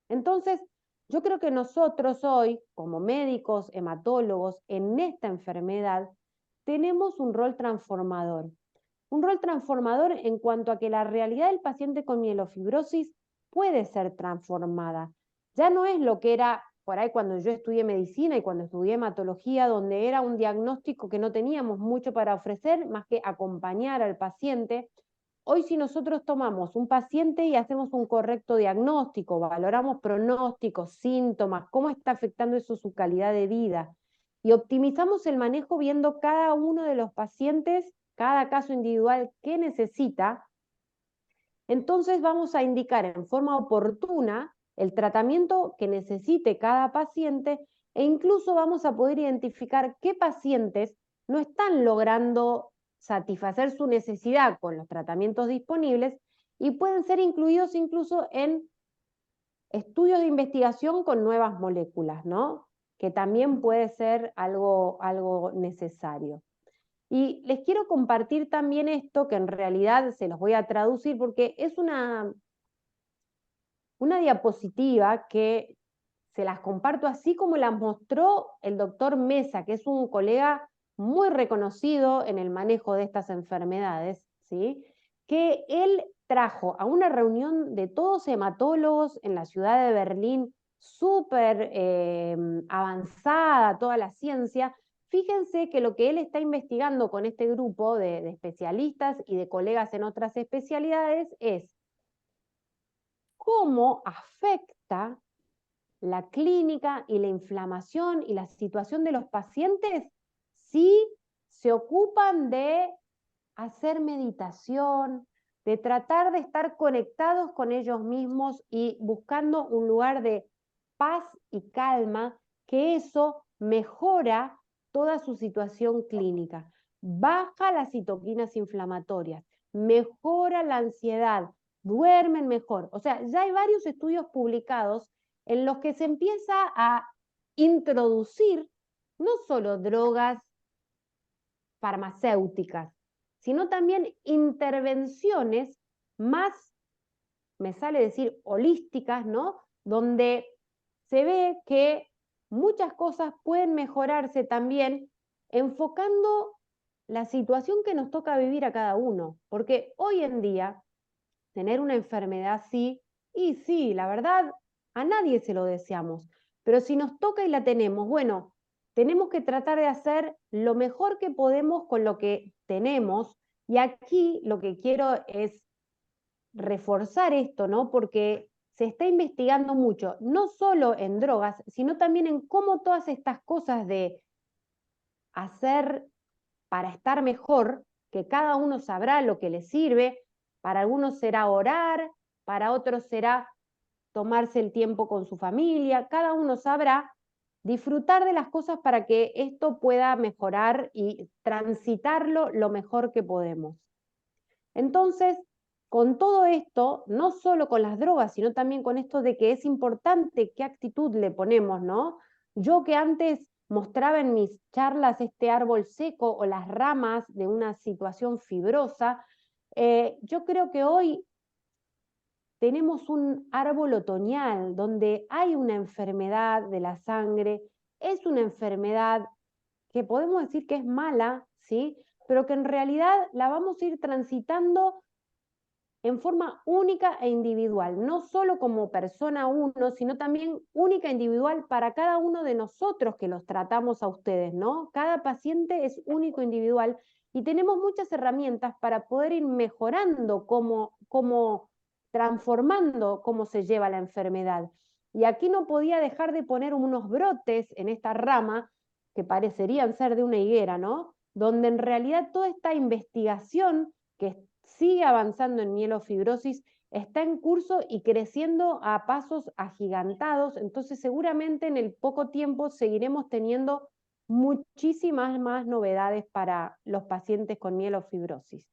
Entonces, yo creo que nosotros hoy, como médicos, hematólogos, en esta enfermedad, tenemos un rol transformador. Un rol transformador en cuanto a que la realidad del paciente con mielofibrosis puede ser transformada. Ya no es lo que era por ahí cuando yo estudié medicina y cuando estudié hematología, donde era un diagnóstico que no teníamos mucho para ofrecer, más que acompañar al paciente. Hoy, si nosotros tomamos un paciente y hacemos un correcto diagnóstico, valoramos pronósticos, síntomas, cómo está afectando eso su calidad de vida, y optimizamos el manejo viendo cada uno de los pacientes, cada caso individual que necesita, entonces vamos a indicar en forma oportuna el tratamiento que necesite cada paciente, e incluso vamos a poder identificar qué pacientes no están logrando satisfacer su necesidad con los tratamientos disponibles y pueden ser incluidos incluso en estudios de investigación con nuevas moléculas, ¿no? Que también puede ser algo necesario. Y les quiero compartir también esto, que en realidad se los voy a traducir porque es una diapositiva que se las comparto así como las mostró el doctor Mesa, que es un colega muy reconocido en el manejo de estas enfermedades, ¿sí? Que él trajo a una reunión de todos hematólogos en la ciudad de Berlín, súper avanzada toda la ciencia. Fíjense que lo que él está investigando con este grupo de especialistas y de colegas en otras especialidades es cómo afecta la clínica y la inflamación y la situación de los pacientes si se ocupan de hacer meditación, de tratar de estar conectados con ellos mismos y buscando un lugar de paz y calma, que eso mejora toda su situación clínica, baja las citoquinas inflamatorias, mejora la ansiedad, duermen mejor. O sea, ya hay varios estudios publicados en los que se empieza a introducir no solo drogas farmacéuticas, sino también intervenciones más, me sale decir, holísticas, ¿no? Donde se ve que muchas cosas pueden mejorarse también enfocando la situación que nos toca vivir a cada uno, porque hoy en día tener una enfermedad así, y sí, la verdad, a nadie se lo deseamos, pero si nos toca y la tenemos, bueno, tenemos que tratar de hacer lo mejor que podemos con lo que tenemos, y aquí lo que quiero es reforzar esto, ¿no? Porque se está investigando mucho, no solo en drogas, sino también en cómo todas estas cosas de hacer para estar mejor, que cada uno sabrá lo que le sirve, para algunos será orar, para otros será tomarse el tiempo con su familia, cada uno sabrá disfrutar de las cosas para que esto pueda mejorar y transitarlo lo mejor que podemos. Entonces, con todo esto, no solo con las drogas, sino también con esto de que es importante qué actitud le ponemos, ¿no? Yo que antes mostraba en mis charlas este árbol seco o las ramas de una situación fibrosa. Yo creo que hoy tenemos un árbol otoñal donde hay una enfermedad de la sangre, es una enfermedad que podemos decir que es mala, ¿sí? Pero que en realidad la vamos a ir transitando en forma única e individual, no solo como persona uno, sino también única e individual para cada uno de nosotros que los tratamos a ustedes, ¿no? Cada paciente es único e individual y tenemos muchas herramientas para poder ir mejorando cómo transformando cómo se lleva la enfermedad. Y aquí no podía dejar de poner unos brotes en esta rama que parecerían ser de una higuera, ¿no? Donde en realidad toda esta investigación que sigue avanzando en mielofibrosis, está en curso y creciendo a pasos agigantados, entonces seguramente en el poco tiempo seguiremos teniendo muchísimas más novedades para los pacientes con mielofibrosis.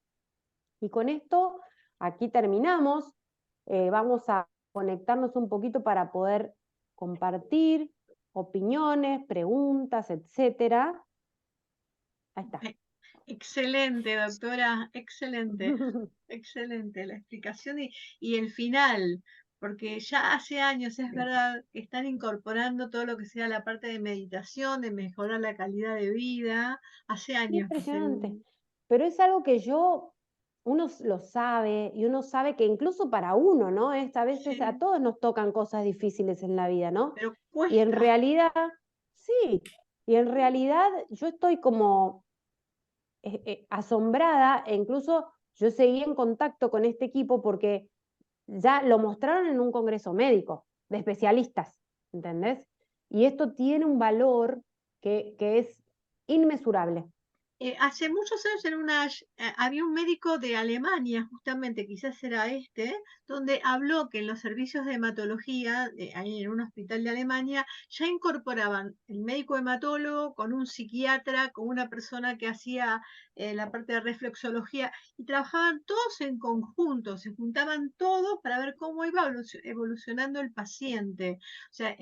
Y con esto, aquí terminamos. Vamos a conectarnos un poquito para poder compartir opiniones, preguntas, etcétera. Ahí está. Excelente, doctora, excelente, excelente la explicación y el final, porque ya hace años, es verdad, que están incorporando todo lo que sea la parte de meditación, de mejorar la calidad de vida, hace años que Impresionante. Pero es algo que uno lo sabe y uno sabe que incluso para uno, ¿no? A veces a sí, todos nos tocan cosas difíciles en la vida, ¿no? pero Y en cuesta. realidad, sí, y en realidad yo estoy como asombrada e incluso yo seguí en contacto con este equipo porque ya lo mostraron en un congreso médico de especialistas, ¿entendés? Y esto tiene un valor que es inmesurable. Hace muchos años había un médico de Alemania, justamente, quizás era este, donde habló que en los servicios de hematología, ahí en un hospital de Alemania, ya incorporaban el médico hematólogo con un psiquiatra, con una persona que hacía la parte de reflexología, y trabajaban todos en conjunto, se juntaban todos para ver cómo iba evolucionando el paciente. O sea,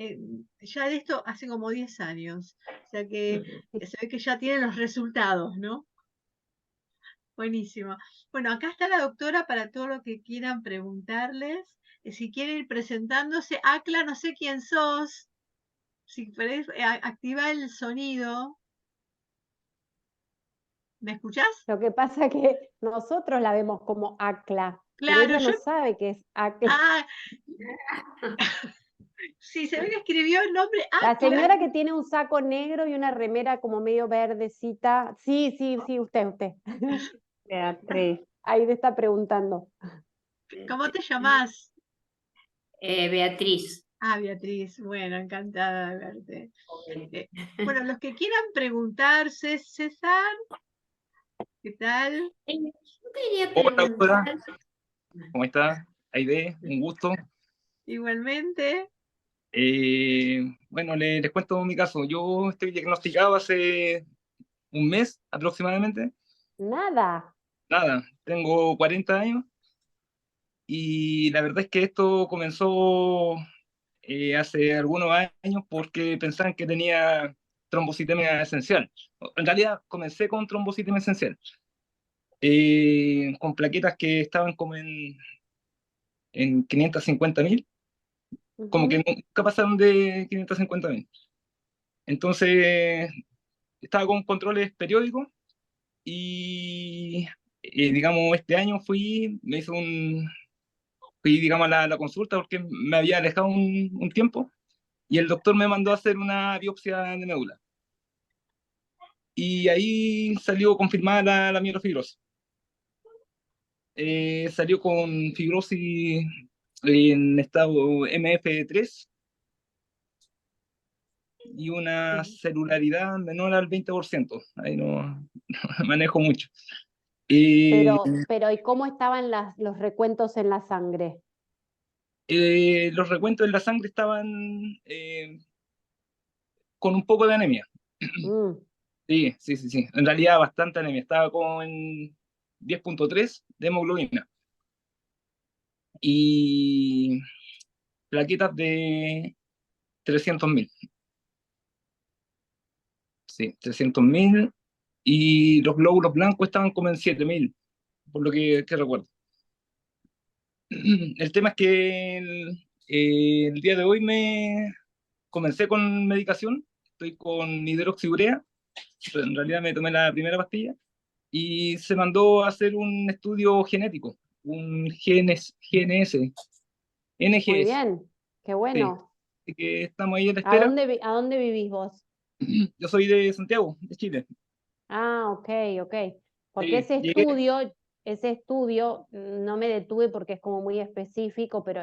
ya de esto hace como 10 años. O sea que se ve que ya tienen los resultados, ¿no? Buenísimo. Bueno, acá está la doctora para todo lo que quieran preguntarles. Si quieren ir presentándose, Acla, no sé quién sos. Si querés activa el sonido. ¿Me escuchás? Lo que pasa es que nosotros la vemos como ACLA, pero Claro, ella no sabe que es ACLA. Ah, sí, se ve que escribió el nombre La Acla. señora que tiene un saco negro y una remera como medio verdecita. Sí, sí, sí, usted. Beatriz. Ahí le está preguntando. ¿Cómo te llamás? Beatriz. Ah, Beatriz, bueno, encantada de verte. Bueno, los que quieran preguntarse, César, ¿qué tal? Yo quería Hola, doctora, preguntar, ¿cómo está? Aide, un gusto. Igualmente. Bueno, les cuento mi caso. Yo estoy diagnosticado hace un mes aproximadamente. Nada. Nada, tengo 40 años y la verdad es que esto comenzó hace algunos años porque pensaban que tenía trombocitemia esencial. En realidad comencé con trombocitemia esencial, con plaquetas que estaban como en 550.000, como que Ujú. nunca pasaron de 550.000. Entonces, estaba con controles periódicos y, digamos, este año fui, digamos, a la consulta porque me había alejado un tiempo y el doctor me mandó a hacer una biopsia de médula. Y ahí salió confirmada la mielofibrosis. Salió con fibrosis en estado MF3 y una celularidad menor al 20%. Ahí no manejo mucho. Y Pero ¿y cómo estaban los recuentos en la sangre? los recuentos en la sangre estaban con un poco de anemia. Mm. Sí, sí, sí, sí. En realidad bastante anemia. Estaba con 10,3 de hemoglobina. Y plaquetas de 300.000. sí, 300.000, y los glóbulos blancos estaban como en 7.000, por lo que recuerdo. El tema es que el día de hoy comencé con medicación, estoy con hidroxiurea, en realidad me tomé la primera pastilla, y se mandó a hacer un estudio genético, un GNS, Muy NGS, bien, qué sí, bueno. así que estamos ahí en la espera. A dónde vivís vos? Yo soy de Santiago, de Chile. Ah, ok, ok. Porque Sí, llegué, ese estudio, no me detuve porque es como muy específico, pero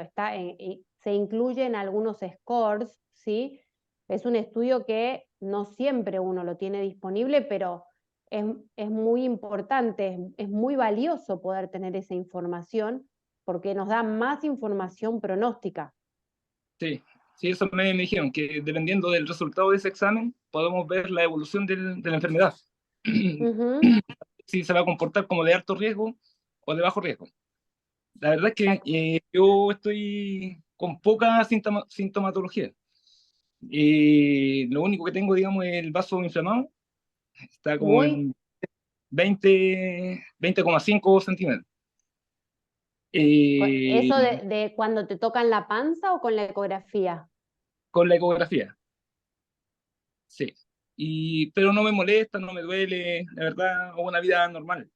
se incluye en algunos scores, ¿sí? Es un estudio que no siempre uno lo tiene disponible, pero es muy importante, es muy valioso poder tener esa información porque nos da más información pronóstica. sí, sí, eso me dijeron, que dependiendo del resultado de ese examen, podemos ver la evolución de la enfermedad. Ujú, Si se va a comportar como de alto riesgo o de bajo riesgo. La verdad es que exacto. yo estoy con poca sintomatología. Lo único que tengo, digamos, es el vaso inflamado. Está como Muy, en 20,5 centímetros. ¿eso Eh, de cuando te tocan la panza o con la ecografía? con la ecografía, sí. Pero no me molesta, no me duele, la verdad, hago una vida normal.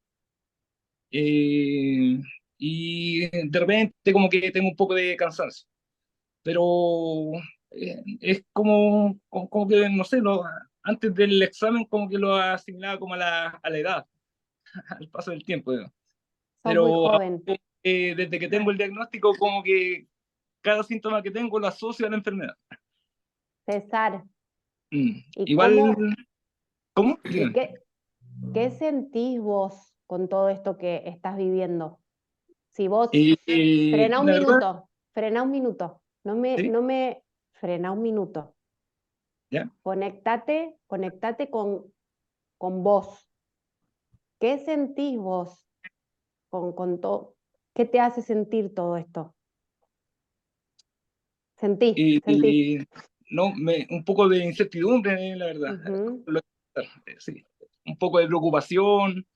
Eh, y de repente como que tengo un poco de cansancio, pero es como que, no sé, antes del examen como que lo asignaba como a la edad, al paso del tiempo, digamos. Sos muy Pero joven. desde que tengo el diagnóstico como que cada síntoma que tengo lo asocio a la enfermedad. César, ¿y Igual, ¿cómo? y Dígame. qué sentís vos con todo esto que estás viviendo? Si vos, La verdad, frena un minuto, sí, frena un minuto, ya. conectate con vos. ¿Qué sentís vos con todo? ¿Qué te hace sentir todo esto? Sentí, sentí. No, un poco de incertidumbre, la verdad. Ujú. Lo- Sí. Un poco de preocupación.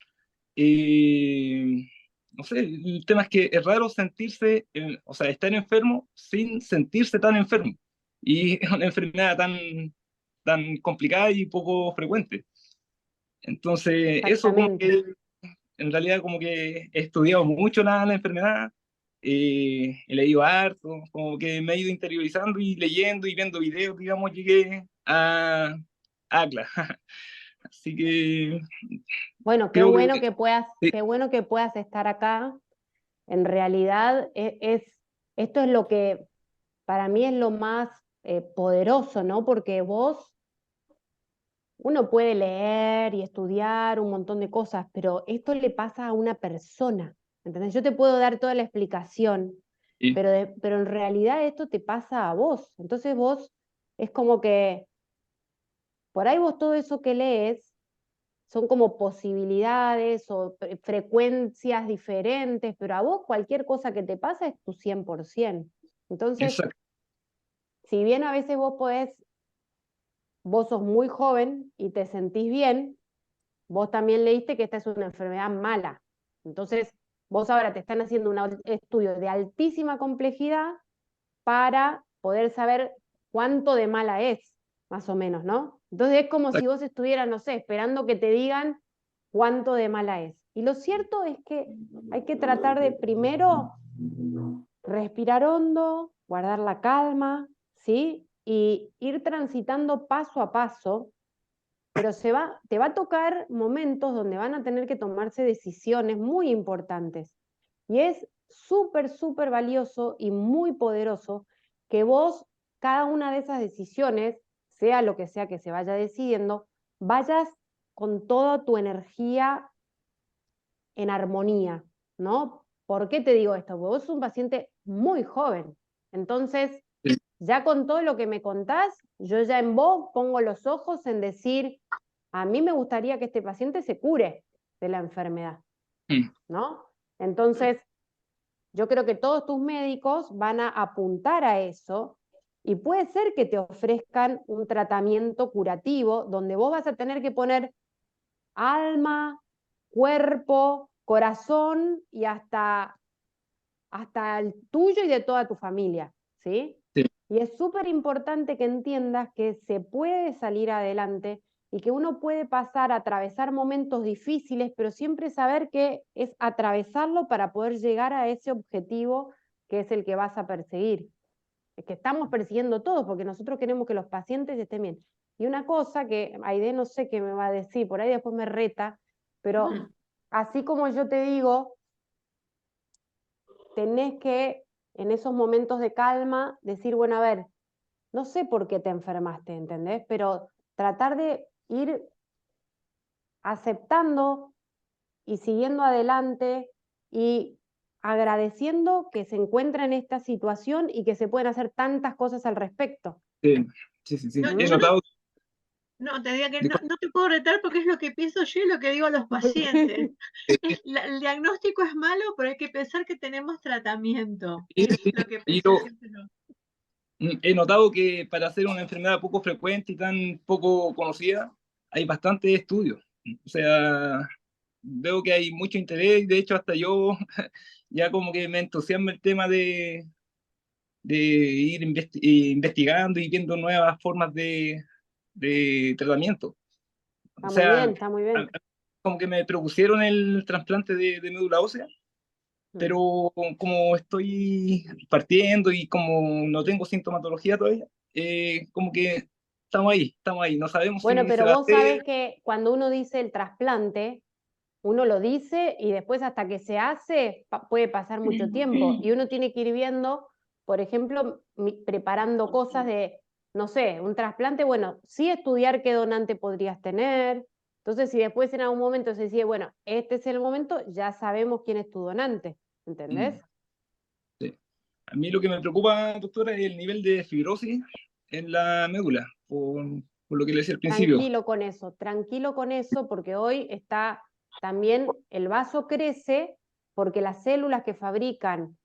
No sé, el tema es que es raro sentirse, o sea, estar enfermo sin sentirse tan enfermo. Y es una enfermedad tan complicada y poco frecuente. Entonces, eso como Exactamente. que en realidad como que he estudiado mucho la enfermedad, he leído harto, como que me he ido interiorizando y leyendo y viendo videos, digamos, llegué a ACLA. Así que Bueno, creo que sí, qué bueno que puedas estar acá. En realidad esto es lo que para mí es lo más poderoso, ¿no? Porque uno puede leer y estudiar un montón de cosas, pero esto le pasa a una persona, ¿entendés? Yo te puedo dar toda la explicación, sí, pero en realidad esto te pasa a vos. Entonces vos es como que por ahí vos todo eso que lees son como posibilidades o frecuencias diferentes, pero a vos cualquier cosa que te pasa es tu 100%. Entonces, exacto. si bien a veces vos sos muy joven y te sentís bien, vos también leíste que esta es una enfermedad mala. Entonces, vos ahora te están haciendo un estudio de altísima complejidad para poder saber cuánto de mala es, más o menos, ¿no? Entonces es como si vos estuvieras, no sé, esperando que te digan cuánto de mala es. Y lo cierto es que hay que tratar de primero respirar hondo, guardar la calma, ¿sí? Y ir transitando paso a paso, pero te va a tocar momentos donde van a tener que tomarse decisiones muy importantes. Y es súper, súper valioso y muy poderoso que vos, cada una de esas decisiones, sea lo que sea que se vaya decidiendo, vayas con toda tu energía en armonía, ¿no? ¿Por qué te digo esto? Porque vos sos un paciente muy joven. Entonces, Sí, ya con todo lo que me contás, yo ya en vos pongo los ojos en decir, a mí me gustaría que este paciente se cure de la enfermedad, mm, ¿no? Entonces, yo creo que todos tus médicos van a apuntar a eso Y puede ser que te ofrezcan un tratamiento curativo donde vos vas a tener que poner alma, cuerpo, corazón y hasta el tuyo y de toda tu familia, ¿sí? Sí. Y es súper importante que entiendas que se puede salir adelante y que uno puede pasar a atravesar momentos difíciles, pero siempre saber que es atravesarlo para poder llegar a ese objetivo que es el que vas a perseguir. Es que estamos persiguiendo todos porque nosotros queremos que los pacientes estén bien. Y una cosa que Aide no sé qué me va a decir, por ahí después me reta, pero así como yo te digo, tenés que en esos momentos de calma decir, bueno, a ver, no sé por qué te enfermaste, ¿entendés? Pero tratar de ir aceptando y siguiendo adelante y agradeciendo que se encuentra en esta situación y que se pueden hacer tantas cosas al respecto. Sí, sí, sí, sí. No, He yo notado, no, te diría que no, disculpe, no te puedo retar porque es lo que pienso yo y lo que digo a los pacientes. El diagnóstico es malo, pero hay que pensar que tenemos tratamiento. sí, Es sí, lo que y pienso siempre yo. he notado que para hacer una enfermedad poco frecuente y tan poco conocida, hay bastantes estudios. O sea, veo que hay mucho interés y de hecho hasta yo ya como que me entusiasma el tema de ir investigando y viendo nuevas formas de tratamiento. O Está muy sea, bien, está muy bien. como que me propusieron el trasplante de médula ósea, pero como estoy partiendo y como no tengo sintomatología todavía, como que estamos ahí, no sabemos Bueno, si se pero va a vos sabés hacer. que cuando uno dice el trasplante, uno lo dice y después hasta que se hace puede pasar mucho tiempo y uno tiene que ir viendo, por ejemplo, preparando cosas de, no sé, un trasplante, bueno, sí estudiar qué donante podrías tener, entonces si después en algún momento se decide, bueno, este es el momento, ya sabemos quién es tu donante, ¿entendés? Sí. A mí lo que me preocupa, doctora, es el nivel de fibrosis en la médula, por lo que le decía al principio. Tranquilo con eso, porque hoy está también el vaso crece porque las células que fabrican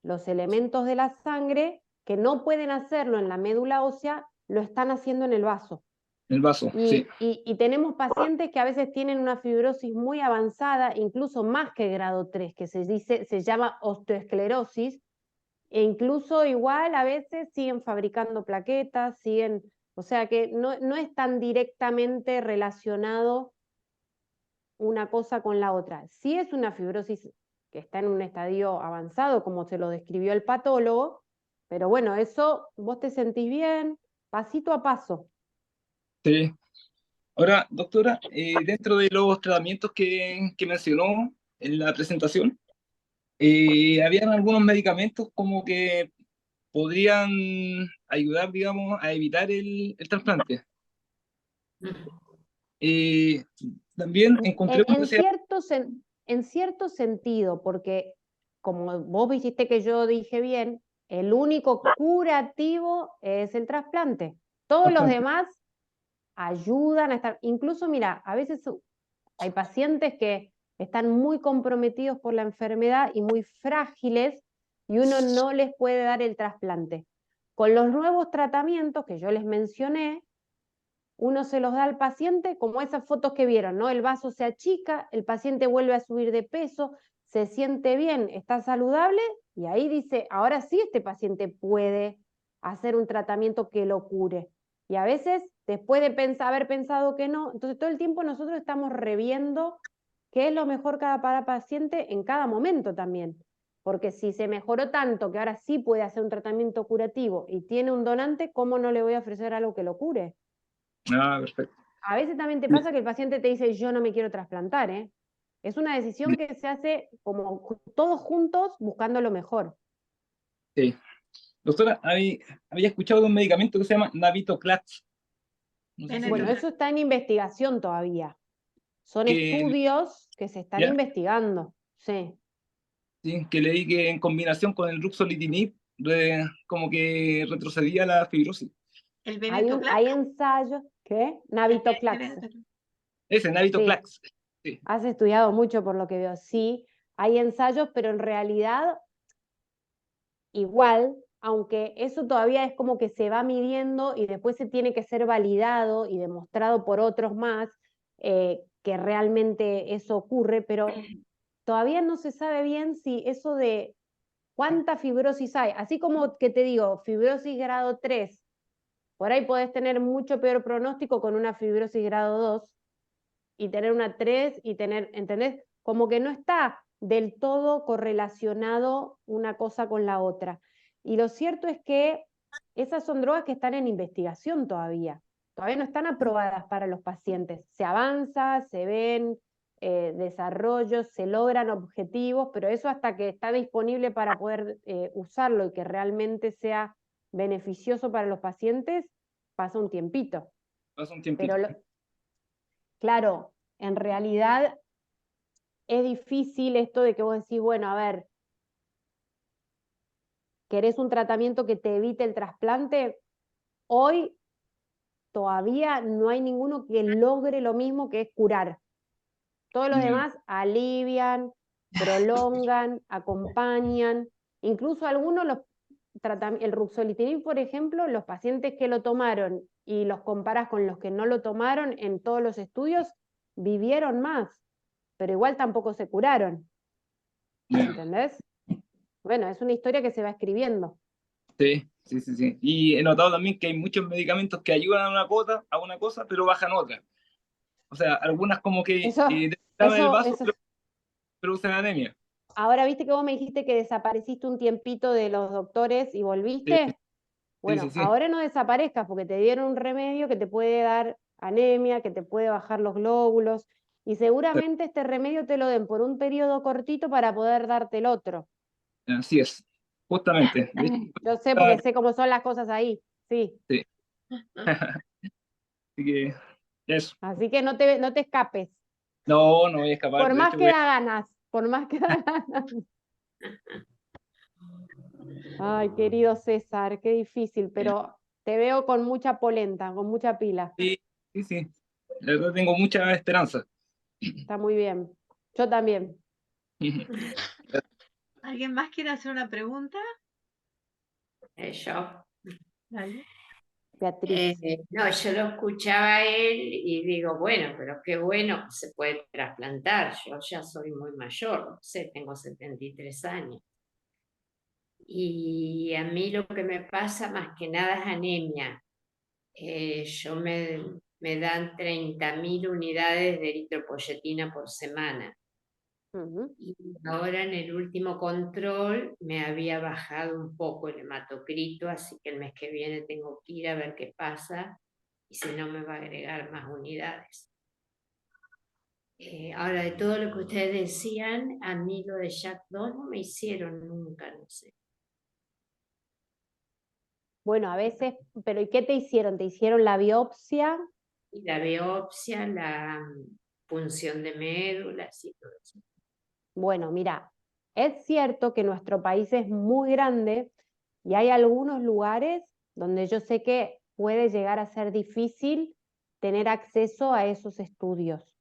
los elementos de la sangre, que no pueden hacerlo en la médula ósea, lo están haciendo en el vaso. El vaso, sí. Y tenemos pacientes que a veces tienen una fibrosis muy avanzada, incluso más que grado 3, que se llama osteoesclerosis, e incluso igual a veces siguen fabricando plaquetas, o sea que no es tan directamente relacionado una cosa con la otra. Sí es una fibrosis que está en un estadio avanzado, como se lo describió el patólogo, pero bueno, eso vos te sentís bien, pasito a paso. Sí. Ahora, doctora, dentro de los tratamientos que mencionó en la presentación, habían algunos medicamentos como que podrían ayudar, digamos, a evitar el trasplante. Eh, También encontré En, uno que en sea, cierto, en cierto sentido, porque como vos dijiste que yo dije bien, el único curativo es el trasplante. Todos los trasplante. demás ayudan a estar, incluso mira, a veces hay pacientes que están muy comprometidos por la enfermedad y muy frágiles y uno no les puede dar el trasplante. Con los nuevos tratamientos que yo les mencioné, uno se los da al paciente como esas fotos que vieron, ¿no? El vaso se achica, el paciente vuelve a subir de peso, se siente bien, está saludable y ahí dice, ahora sí este paciente puede hacer un tratamiento que lo cure. Y a veces, después de haber pensado que no, entonces todo el tiempo nosotros estamos reviendo qué es lo mejor para paciente en cada momento también. Porque si se mejoró tanto que ahora sí puede hacer un tratamiento curativo y tiene un donante, ¿cómo no le voy a ofrecer algo que lo cure? Ah, perfecto. A veces también te pasa que el paciente te dice, yo no me quiero trasplantar, ¿eh? Es una decisión que se hace como todos juntos buscando lo mejor. Sí. Doctora, había escuchado de un medicamento que se llama Navitoclax. No sé Bueno, si, eso está en investigación todavía. Son que, estudios que se están ¿ya? investigando. Sí. Sí, que leí que en combinación con el ruxolitinib, como que retrocedía la fibrosis. El Hay venetoclax, ensayos, ¿qué? el Navitoclax. venetoclax. Ese, Sí, Navitoclax. Sí. has estudiado mucho por lo que veo. Sí, hay ensayos, pero en realidad igual aunque eso todavía es como que se va midiendo y después se tiene que ser validado y demostrado por otros más que realmente eso ocurre, pero todavía no se sabe bien si eso de cuánta fibrosis hay, así como que te digo, fibrosis grado 3, por ahí podés tener mucho peor pronóstico con una fibrosis grado 2 y tener una 3 y tener, ¿entendés? Como que no está del todo correlacionado una cosa con la otra. Y lo cierto es que esas son drogas que están en investigación todavía no están aprobadas para los pacientes. Se avanza, se ven desarrollos, se logran objetivos, pero eso hasta que está disponible para poder usarlo y que realmente sea beneficioso para los pacientes, pasa un tiempito. Pasa un tiempito. Pero claro, en realidad es difícil esto de que vos decís, bueno, a ver, ¿querés un tratamiento que te evite el trasplante? Hoy todavía no hay ninguno que logre lo mismo que es curar. Todos los demás alivian, prolongan, acompañan, incluso algunos el ruxolitinib, por ejemplo, los pacientes que lo tomaron y los comparas con los que no lo tomaron en todos los estudios, vivieron más, pero igual tampoco se curaron. ¿Entendés? Bueno, es una historia que se va escribiendo. Sí, sí, sí, sí. Y he notado también que hay muchos medicamentos que ayudan a una cosa, pero bajan otra. O sea, algunas como que Eso, daban el vaso, eso. pero producen anemia. Ahora viste que vos me dijiste que desapareciste un tiempito de los doctores y Sí, volviste. sí, sí, Bueno, sí. ahora no desaparezcas porque te dieron un remedio que te puede dar anemia, que te puede bajar los glóbulos y seguramente este remedio te lo den por un periodo cortito para poder darte el otro. Así es, justamente. De hecho, Yo sé porque sé cómo son las cosas ahí, sí. sí. Así que eso. Así que no te escapes. No, no voy a escapar. Por De más hecho, que da ganas, por más que da ganas. Ay, querido César, qué difícil, pero te veo con mucha polenta, con mucha pila. sí, sí, sí. La verdad tengo mucha esperanza. Está muy bien. Yo también. ¿Alguien más quiere hacer una pregunta? Yo. Dale. Beatriz. No, yo lo escuchaba a él y digo, bueno, pero qué bueno que se puede trasplantar. Yo ya soy muy mayor, no sé, tengo 73 años. Y a mí lo que me pasa más que nada es anemia. Yo me dan 30.000 unidades de eritropoyetina por semana. Ujú. Y ahora en el último control me había bajado un poco el hematocrito, así que el mes que viene tengo que ir a ver qué pasa y si no me va a agregar más unidades. Ahora, de todo lo que ustedes decían, a mí lo de JAK2 no me hicieron nunca, no sé. Bueno, a veces, pero ¿y qué te hicieron? ¿Te hicieron la biopsia? Y la biopsia, la punción de médulas y todo eso. Bueno, mira, es cierto que nuestro país es muy grande y hay algunos lugares donde yo sé que puede llegar a ser difícil tener acceso a esos estudios,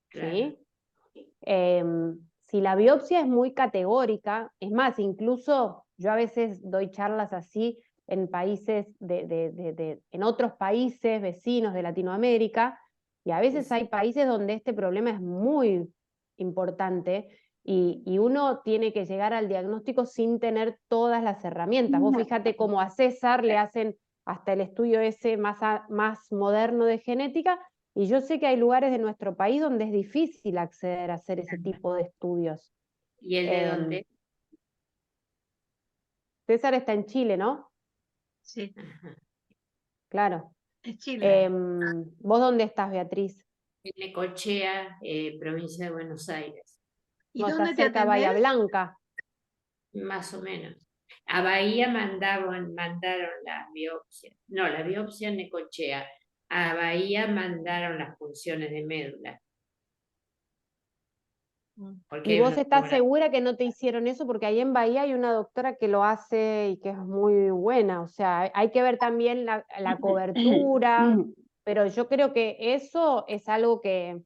Claro. ¿sí? Si la biopsia es muy categórica, es más, incluso yo a veces doy charlas así en países en otros países vecinos de Latinoamérica, y a veces hay países donde este problema es muy importante y uno tiene que llegar al diagnóstico sin tener todas las herramientas. Vos fíjate cómo a César le hacen hasta el estudio ese más moderno de genética, y yo sé que hay lugares de nuestro país donde es difícil acceder a hacer ese tipo de estudios. ¿Y el de dónde? César está en Chile, ¿no? Sí, Ajá. es Claro. Chile. ¿Vos dónde estás, Beatriz? En Necochea, provincia de Buenos Aires, ¿Y No, dónde estás te cerca de Bahía atendés? Blanca. más o menos. A Bahía mandaron la biopsia. No, la biopsia en Necochea. A Bahía mandaron las punciones de médula. Porque ¿Y hay un vos estás laboratorio. segura que no te hicieron eso? Porque ahí en Bahía hay una doctora que lo hace y que es muy buena. O sea, hay que ver también la cobertura, pero yo creo que eso es algo que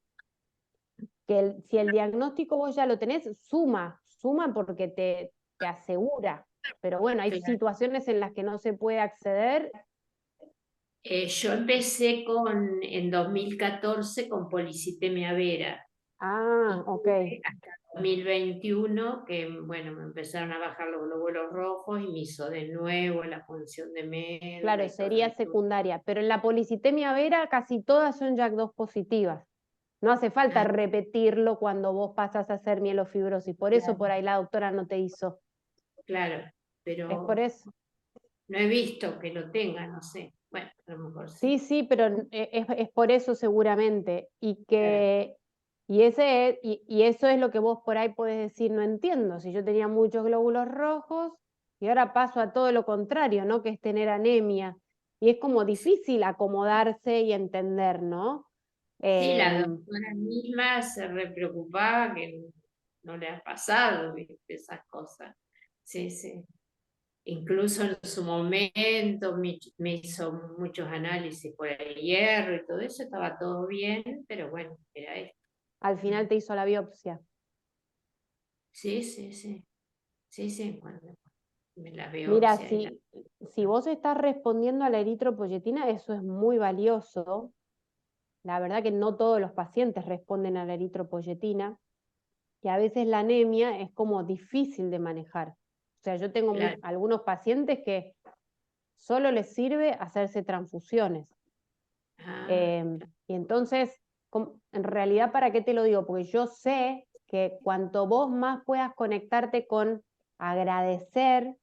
si el diagnóstico vos ya lo tenés, suma porque te asegura. Pero bueno, hay Claro. situaciones en las que no se puede acceder. Yo empecé en 2014 con policitemia vera. Ah, Y ok. tuve hasta 2021 que, bueno, me empezaron a bajar los glóbulos rojos y me hizo de nuevo la función de médula Claro, y todo sería eso. secundaria, pero en la policitemia vera casi todas son JAK2 positivas. No hace falta Ah. repetirlo cuando vos pasas a hacer mielofibrosis, por eso por ahí la doctora no te hizo. Claro, Es pero por eso. no he visto que lo tenga, no sé. Bueno, a lo mejor sí. Sí, sí, pero es por eso seguramente. Claro. Y eso es lo que vos por ahí podés decir, no entiendo, si yo tenía muchos glóbulos rojos y ahora paso a todo lo contrario, ¿no? Que es tener anemia. Y es como difícil acomodarse y entender, ¿no? Sí, la Em, doctora misma se re preocupaba que no le ha pasado, ¿viste? Esas cosas. Sí, sí. Incluso en su momento me hizo muchos análisis por el hierro y todo eso, estaba todo bien, pero bueno, era esto. Al final te hizo la biopsia. Sí, sí, sí. Sí, sí, cuando me la Mira, biopsia y la... si vos estás respondiendo a la eritropoyetina, eso es muy valioso. La verdad que no todos los pacientes responden a la eritropoyetina y a veces la anemia es como difícil de manejar. O sea, yo tengo Claro. algunos pacientes que solo les sirve hacerse transfusiones. Ah, Y entonces, en realidad, ¿para qué te lo digo? Porque yo sé que cuanto vos más puedas conectarte con agradecer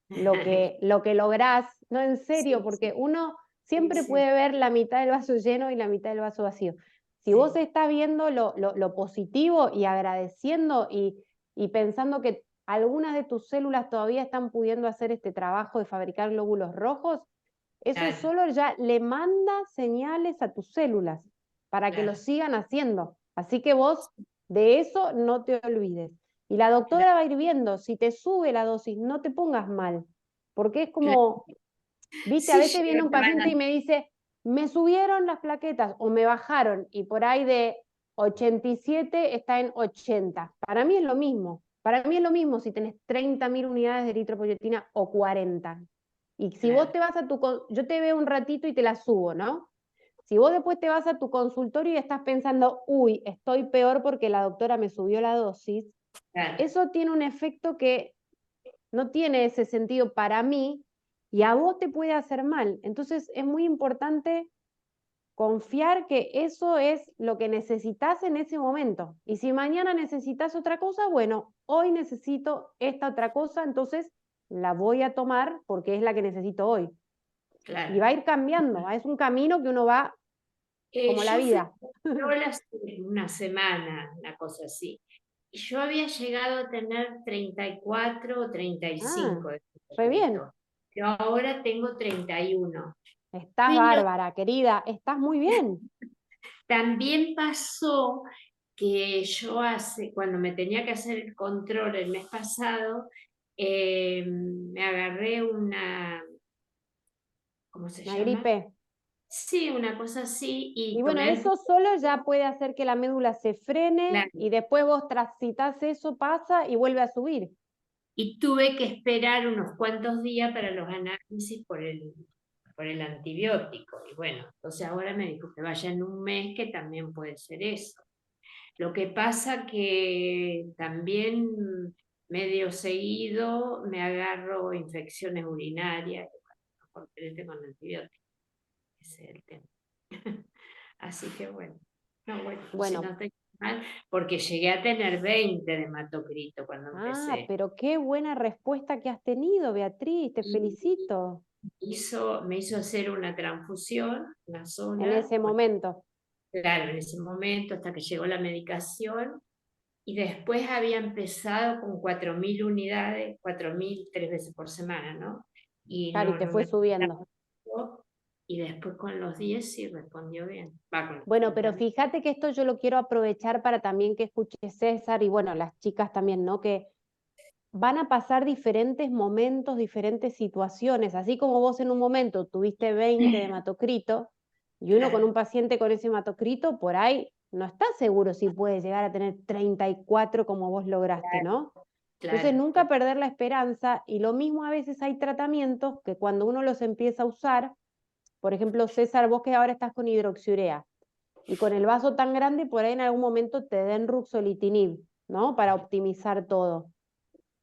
lo que lográs, no en serio, sí, porque sí, uno siempre sí, puede ver la mitad del vaso lleno y la mitad del vaso vacío. Si vos sí, estás viendo lo positivo y agradeciendo y pensando que algunas de tus células todavía están pudiendo hacer este trabajo de fabricar glóbulos rojos, eso claro, solo ya le manda señales a tus células para que lo claro, sigan haciendo. Así que vos de eso no te olvides. Y la claro, doctora va a ir viendo, si te sube la dosis, no te pongas mal, porque es claro. como, viste, a Sí, veces viene un van paciente y me dice, me subieron las plaquetas o me bajaron y por ahí de 87 está en 80. Para mí es lo mismo. Para mí es lo mismo si tenés 30.000 unidades de eritropoyetina o 40. Y si vos claro, te vas yo te veo un ratito y te la subo, ¿no? Si vos después te vas a tu consultorio y estás pensando, uy, estoy peor porque la doctora me subió la dosis, claro. eso tiene un efecto que no tiene ese sentido para mí y a vos te puede hacer mal. Entonces es muy importante confiar que eso es lo que necesitas en ese momento. Y si mañana necesitas otra cosa, bueno, hoy necesito esta otra cosa, entonces la voy a tomar porque es la que necesito hoy. Claro. Y va a ir cambiando, es un camino que uno va como la Yo fui vida. control hace una semana, una cosa así. Y yo había llegado a tener 34 o Ah, 35 de re bien. grito. Pero ahora tengo 31. Estás Pero bárbara, querida, estás muy bien. también pasó que cuando me tenía que hacer el control el mes pasado, me agarré ¿cómo se Una llama? gripe. Sí, una cosa así, Y y bueno, tomé el eso solo ya puede hacer que la médula se frene claro, y después vos transitas eso, pasa y vuelve a subir. y tuve que esperar unos cuantos días para los análisis por el antibiótico. Y bueno, entonces ahora me dijo que vaya en un mes, que también puede ser eso. Lo que pasa que también medio seguido me agarro infecciones urinarias, por con antibióticos. Ese es el tema. Así que bueno, no, bueno, si no Bueno, estoy mal, porque llegué a tener 20 de hematocrito cuando empecé. pero qué buena respuesta que has tenido, Beatriz, te Y felicito. me hizo hacer una transfusión, una En sola, ese momento. claro, en ese momento, hasta que llegó la medicación, y después había empezado con 4.000 unidades, 4.000 3 veces por semana, ¿no? Y Claro, y te no fue me subiendo. y después con los 10 sí respondió bien. Va con los Bueno, 30. pero fíjate que esto yo lo quiero aprovechar para también que escuche César y bueno, las chicas también, ¿no? Que van a pasar diferentes momentos, diferentes situaciones, así como vos en un momento tuviste 20 de hematocrito y uno con Claro, un paciente con ese hematocrito, por ahí no está seguro si puede llegar a tener 34 como vos lograste, ¿no? Entonces, Claro, nunca perder la esperanza, y lo mismo a veces hay tratamientos que cuando uno los empieza a usar, por ejemplo, César, vos que ahora estás con hidroxiurea, y con el vaso tan grande, por ahí en algún momento te den ruxolitinib, ¿no? Para optimizar todo.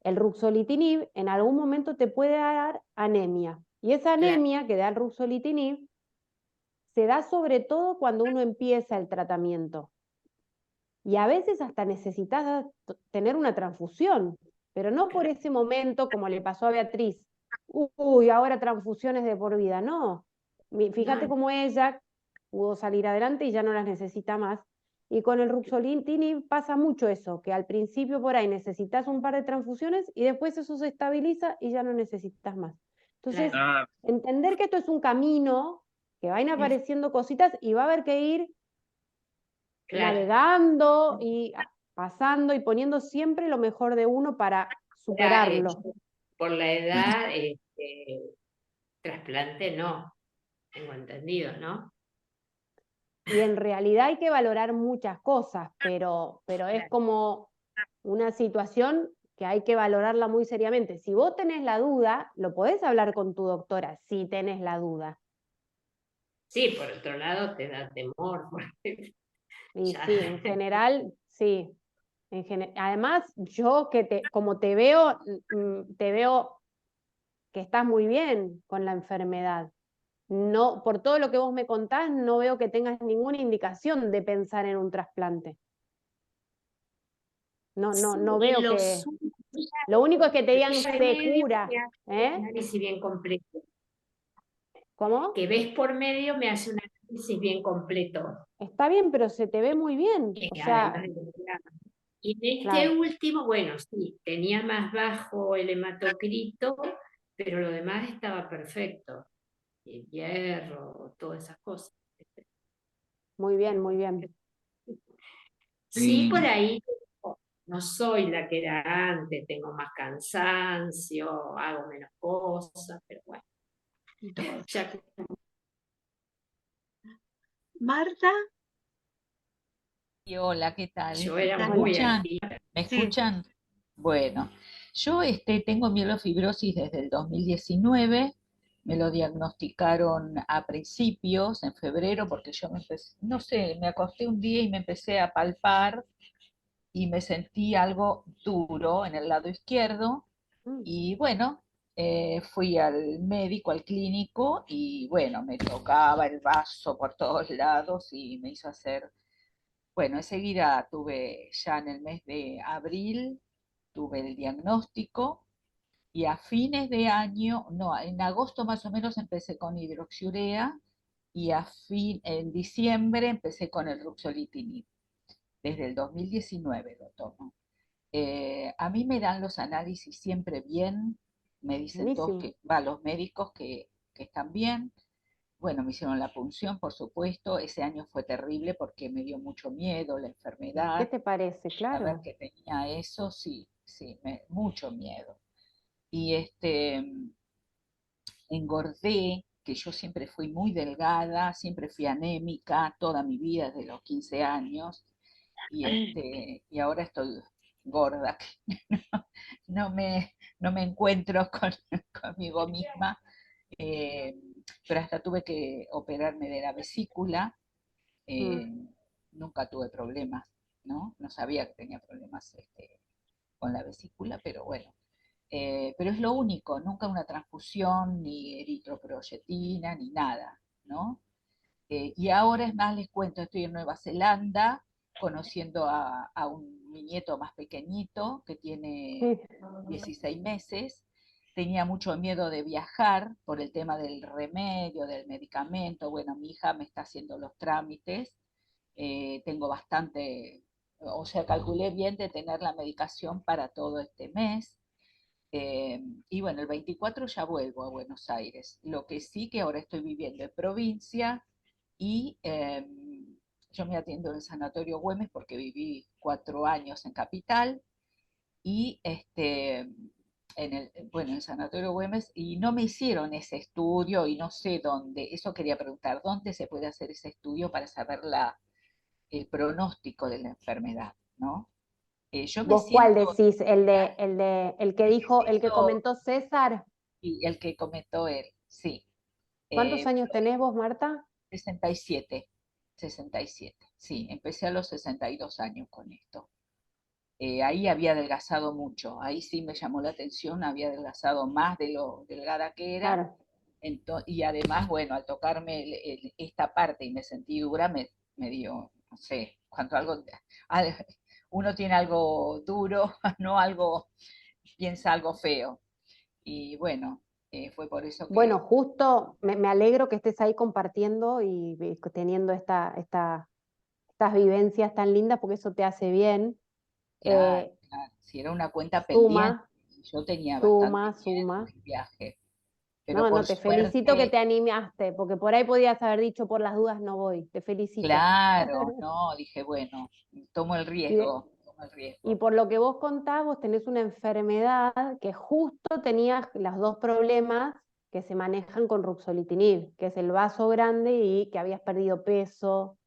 El ruxolitinib en algún momento te puede dar anemia, y esa claro, anemia que da el ruxolitinib se da sobre todo cuando uno empieza el tratamiento. Y a veces hasta necesitas tener una transfusión, pero no por ese momento como le pasó a Beatriz. Uy, ahora transfusiones de por vida. No, fíjate no, cómo ella pudo salir adelante y ya no las necesita más. Y con el ruxolitinib pasa mucho eso, que al principio por ahí necesitas un par de transfusiones y después eso se estabiliza y ya no necesitas más. Entonces, claro, Ah, entender que esto es un camino, que van es- apareciendo cositas y va a haber que ir claro. navegando y pasando y poniendo siempre lo mejor de uno para Ahora, superarlo. por la edad, trasplante no, tengo entendido, ¿no? Y en realidad hay que valorar muchas cosas, pero es Claro. como una situación que hay que valorarla muy seriamente. Si vos tenés la duda, lo podés hablar con tu doctora, si tenés la duda. Sí, por otro lado te da temor, porque Y ya, sí, en general, sí. Además, yo como te veo que estás muy bien con la enfermedad. No, por todo lo que vos me contás, no veo que tengas ninguna indicación de pensar en un trasplante. No, no, sí, no y veo que. Lo único es que te digan ya se medio cura, me hace un ¿eh? análisis bien completo. ¿Cómo? Que ves por medio me hace un análisis bien completo. Está bien, pero se te ve muy bien. O Además sea, de y en este claro, último, bueno, sí, tenía más bajo el hematocrito, pero lo demás estaba perfecto. El hierro, todas esas cosas. muy bien, Pero muy bueno, bien. sí, por y, ahí no soy la que era antes, tengo más cansancio, hago menos cosas, pero bueno, ya que Marta, Y hola, ¿qué tal? yo ¿qué era ¿Me tal? muy escuchan? activa. ¿Me Sí, escuchan? Bueno, yo tengo mielofibrosis desde el 2019, me lo diagnosticaron a principios, en febrero, porque yo me empecé, no sé, me acosté un día y me empecé a palpar y me sentí algo duro en el lado izquierdo Mm. y bueno, fui al médico, al clínico y bueno, me tocaba el vaso por todos lados y me hizo hacer bueno, enseguida tuve, ya en el mes de abril, tuve el diagnóstico y a fines de año, no, en agosto más o menos empecé con hidroxiurea y en diciembre empecé con el ruxolitinib. Desde el 2019 lo tomo. A mí me dan los análisis siempre bien, me dicen todos Buenísimo. los médicos que están bien. Bueno, me hicieron la punción, por supuesto. Ese año fue terrible porque me dio mucho miedo la ¿Qué enfermedad. te parece? Saber Claro. que tenía eso, sí, sí, mucho miedo. Y engordé, que yo siempre fui muy delgada, siempre fui anémica toda mi vida, desde los 15 años. Y ahora estoy gorda, que no me, no me encuentro conmigo misma. eh, pero hasta tuve que operarme de la vesícula. Mm. eh, Nunca tuve problemas, ¿no? No sabía que tenía problemas con la vesícula, pero bueno. Pero es lo único, nunca una transfusión, ni eritropoyetina, ni nada, ¿no? Y ahora es más, les cuento, estoy en Nueva Zelanda, conociendo mi nieto más pequeñito, que tiene Sí. 16 meses. Tenía mucho miedo de viajar por el tema del remedio, del medicamento. Bueno, mi hija me está haciendo los trámites. Tengo bastante, o sea, calculé bien de tener la medicación para todo este mes. Y bueno, el 24 ya vuelvo a Buenos Aires. Lo que sí que ahora estoy viviendo en provincia y yo me atiendo en el Sanatorio Güemes porque viví 4 años en Capital y bueno, en el Sanatorio Güemes y no me hicieron ese estudio y no sé dónde, eso quería preguntar, ¿dónde se puede hacer ese estudio para saber el pronóstico de la enfermedad, ¿no? Yo me ¿Vos cuál siento, decís? El que dijo, el que comentó César. y el que comentó él, sí. ¿Cuántos años tenés vos, Marta? 67, 67, sí, empecé a los 62 años con esto. Ahí había adelgazado mucho, ahí sí me llamó la atención, había adelgazado más de lo delgada que era, Claro. y además, bueno, al tocarme esta parte y me sentí dura, me dio, no sé, cuando uno tiene algo duro, no algo, piensa algo feo. Y bueno, fue por eso Bueno, que justo me alegro que estés ahí compartiendo y teniendo estas vivencias tan lindas, porque eso te hace bien. claro, Eh, claro, si era una cuenta pendiente, suma, yo tenía bastante suma, miedo suma. del viaje, pero No, por no, te felicito que suerte, te animaste, porque por ahí podías haber dicho por las dudas no voy. Te felicito. claro, no, dije, bueno, Y, de- tomo el y riesgo. por lo que vos contás, vos tenés una enfermedad que justo tenías los dos problemas que se manejan con ruxolitinib, que es el vaso grande y que habías perdido peso.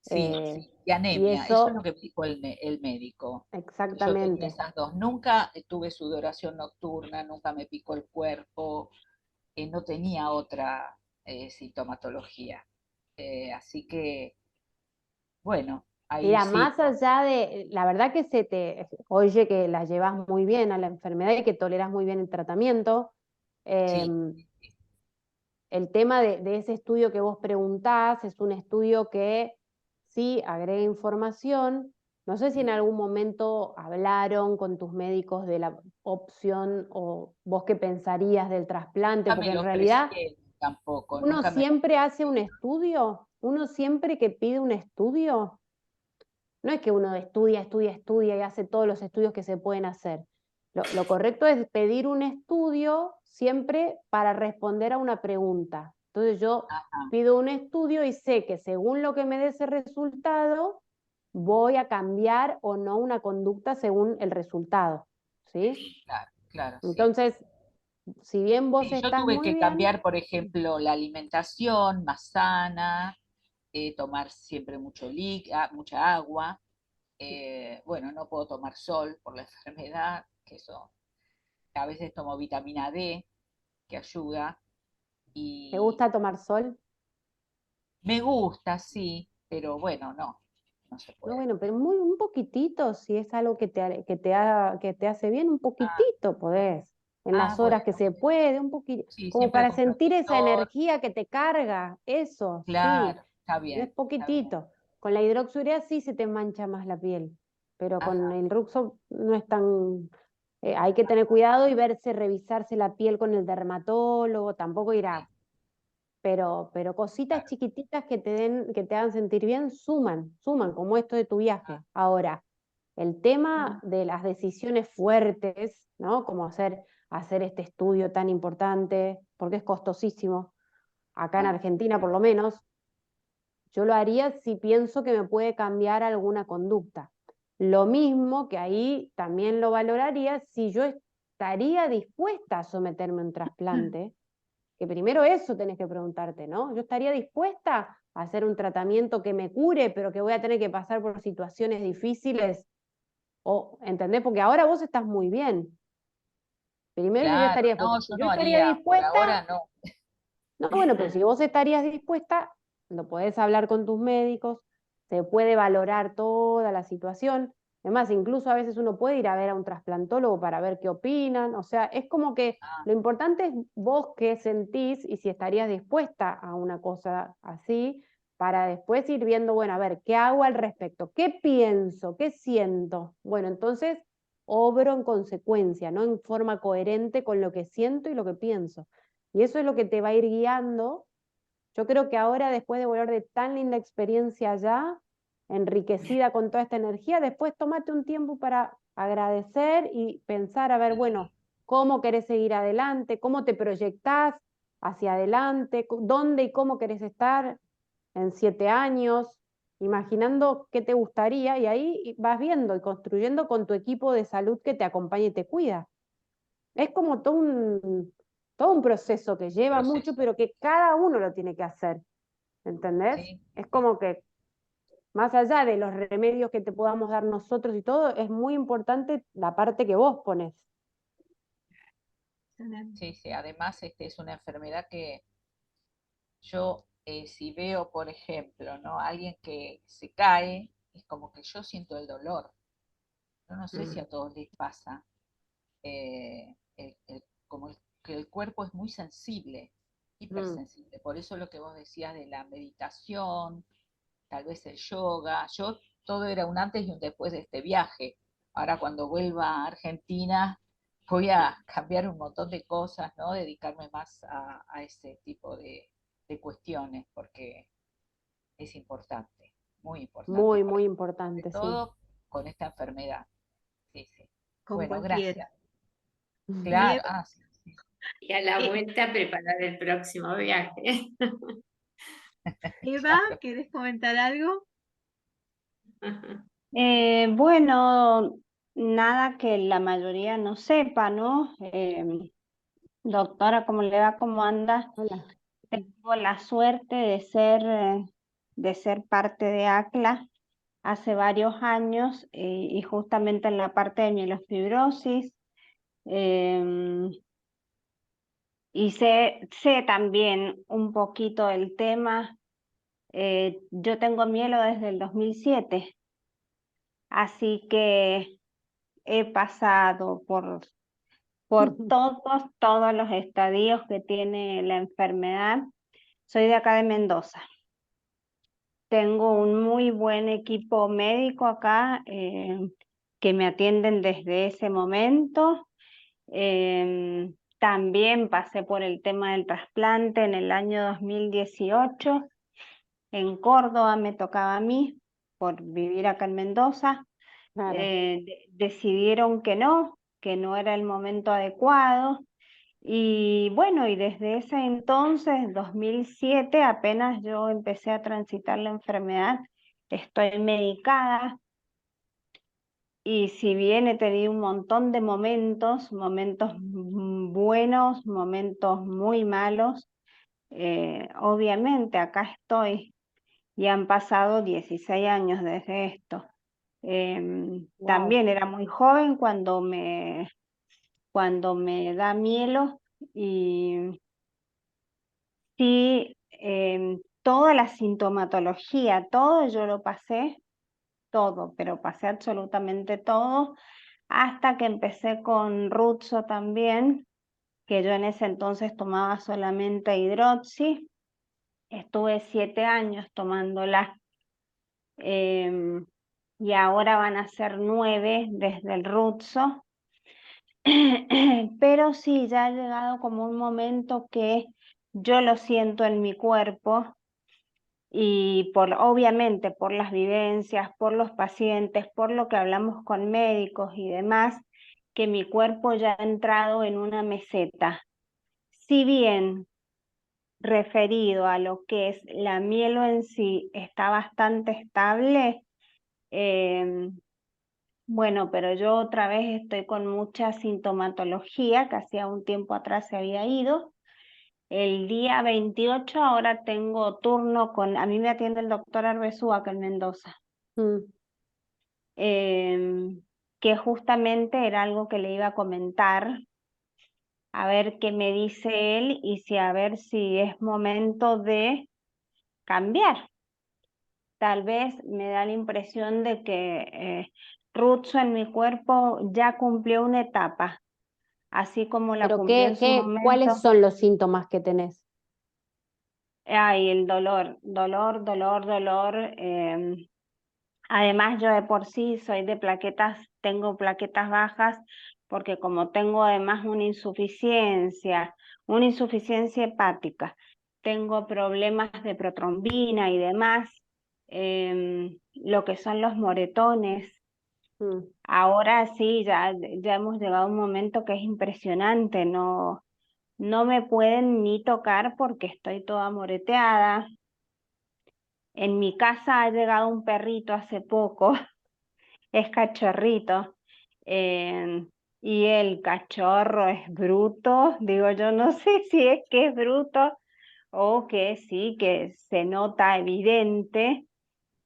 Sí, eh, sí, y y anemia, eso es lo eso, que me dijo el médico, que yo tenía exactamente. esas dos. Nunca tuve sudoración nocturna, nunca me picó el cuerpo, no tenía otra sintomatología. Así que, bueno, ahí Mira, sí, más allá de, la verdad que se te oye que la llevas muy bien a la enfermedad y que toleras muy bien el tratamiento. sí, em, el tema de ese estudio que vos preguntás es un estudio que sí agrega información. No sé si en algún momento hablaron con tus médicos de la opción o vos qué pensarías del trasplante, nunca me porque en lo realidad ofrecieron tampoco, uno nunca me lo siempre hace un ofrecieron. estudio, uno siempre que pide un estudio, no es que uno estudia, estudia, estudia y hace todos los estudios que se pueden hacer. Lo correcto es pedir un estudio siempre para responder a una pregunta. Entonces yo Ajá, pido un estudio y sé que según lo que me dé ese resultado, voy a cambiar o no una conducta según el resultado. ¿Sí? claro, claro, sí. Entonces, si bien vos Sí, yo estás tuve muy que bien, cambiar, por ejemplo, la alimentación más sana, tomar siempre mucha agua. Bueno, no puedo tomar sol por la enfermedad, que eso, a veces tomo vitamina D, que ayuda, ¿te y gusta tomar sol? me gusta, sí, pero bueno, no, no se No, puede. bueno, pero muy, un poquitito, si es algo que te hace bien, un Ah, poquitito podés, en las horas que bueno, se puede, un poquito, sí, como siempre para con sentir esa protector, energía que te carga, eso, sí, claro, está no es bien, está bien. poquitito. Con la hidroxurea sí se te mancha más la piel, pero con Ajá, el Ruxo no es tan, hay que tener cuidado y verse, revisarse la piel con el dermatólogo, tampoco ir sí, a pero cositas claro. chiquititas que te den, que te hagan sentir bien, suman, suman, como esto de tu Ah, viaje. Ahora, el tema de las decisiones fuertes, ¿no? Como hacer este estudio tan importante, porque es costosísimo, acá en ah, Argentina por lo menos, yo lo haría si pienso que me puede cambiar alguna conducta. Lo mismo que ahí también lo valoraría si yo estaría dispuesta a someterme a un trasplante, que primero eso tenés que preguntarte, ¿no? Yo estaría dispuesta a hacer un tratamiento que me cure, pero que voy a tener que pasar por situaciones difíciles, o, ¿entendés? Porque ahora vos estás muy bien. Primero si yo claro, estaría, no, porque si yo yo no estaría haría, por dispuesta, ahora no. no, bueno, pero si vos estarías dispuesta, lo podés hablar con tus médicos, se puede valorar toda la situación. Además, incluso a veces uno puede ir a ver a un trasplantólogo para ver qué opinan. O sea, es como que Ah, lo importante es vos qué sentís y si estarías dispuesta a una cosa así, para después ir viendo, bueno, a ver, ¿qué hago al respecto? ¿Qué pienso? ¿Qué siento? Bueno, entonces obro en consecuencia, ¿no? En forma coherente con lo que siento y lo que pienso. Y eso es lo que te va a ir guiando. Yo creo que ahora, después de volver de tan linda experiencia allá, enriquecida con toda esta energía, después tómate un tiempo para agradecer y pensar, a ver, bueno, cómo querés seguir adelante, cómo te proyectás hacia adelante, dónde y cómo querés estar en 7 años, imaginando qué te gustaría y ahí vas viendo y construyendo con tu equipo de salud que te acompaña y te cuida. Es como todo un proceso que lleva mucho, proceso, pero que cada uno lo tiene que hacer, ¿entendés? sí, Es sí, como que Más allá de los remedios que te podamos dar nosotros y todo, es muy importante la parte que vos pones. Excelente. Sí, sí, además es una enfermedad que yo, si veo, por ejemplo, ¿no? Alguien que se cae, es como que yo siento el dolor. Yo no sé si Mm, a todos les pasa. Como que el cuerpo es muy sensible, mm. hipersensible. Por eso lo que vos decías de la meditación, tal vez el yoga. Yo todo era un antes y un después de este viaje. Ahora cuando vuelva a Argentina voy a cambiar un montón de cosas, ¿no? Dedicarme más a ese tipo de cuestiones, porque es importante, muy importante, Muy, para, muy sobre importante, sí. todo con esta enfermedad. Sí, sí. Con Bueno, cualquiera. gracias. Y Claro, sí, sí. Y a la E- vuelta preparar el próximo viaje. Eva, ¿querés comentar algo? Bueno, nada que la mayoría no sepa, ¿no? Doctora, ¿cómo le va? ¿Cómo anda? Hola. Tengo la suerte de ser parte de ACLA hace varios años y justamente en la parte de mielofibrosis. em, y sé también un poquito del tema. Yo tengo mielo desde el 2007, así que he pasado por todos los estadios que tiene la enfermedad. Soy de acá de Mendoza. Tengo un muy buen equipo médico acá que me atienden desde ese momento. También pasé por el tema del trasplante en el año 2018. En Córdoba me tocaba a mí por vivir acá en Mendoza. Claro. Decidieron que no era el momento adecuado. Y bueno, y desde ese entonces, 2007, apenas yo empecé a transitar la enfermedad, estoy medicada y si bien he tenido un montón de momentos buenos, momentos muy malos, obviamente acá estoy y han pasado 16 años desde esto. Wow. También era muy joven cuando me da mielo y sí, toda la sintomatología, todo yo lo pasé, todo, pero pasé absolutamente todo, hasta que empecé con Rutso también, que yo en ese entonces tomaba solamente hidroxi, estuve 7 años tomándola, em, y ahora van a ser 9 desde el Rutso, pero sí, ya ha llegado como un momento que yo lo siento en mi cuerpo y obviamente por las vivencias, por los pacientes, por lo que hablamos con médicos y demás, que mi cuerpo ya ha entrado en una meseta. Si bien referido a lo que es la mielo en sí está bastante estable, bueno, pero yo otra vez estoy con mucha sintomatología que hacía un tiempo atrás se había ido. El día 28 ahora tengo turno a mí me atiende el doctor Arbezúa acá en Mendoza, Mm. que justamente era algo que le iba a comentar, a ver qué me dice él y a ver si es momento de cambiar. Tal vez me da la impresión de que Rutso en mi cuerpo ya cumplió una etapa, así como la Pero cumplió en su ¿cuáles momento. son los síntomas que tenés? Ay, el dolor. Además, yo de por sí soy de plaquetas, tengo plaquetas bajas, porque como tengo además una insuficiencia hepática, tengo problemas de protrombina y demás, lo que son los moretones. Mm. Ahora sí, ya hemos llegado a un momento que es impresionante, no me pueden ni tocar porque estoy toda moreteada. En mi casa ha llegado un perrito hace poco, es cachorrito, y el cachorro es bruto, digo yo no sé si es que es bruto o que sí, que se nota evidente,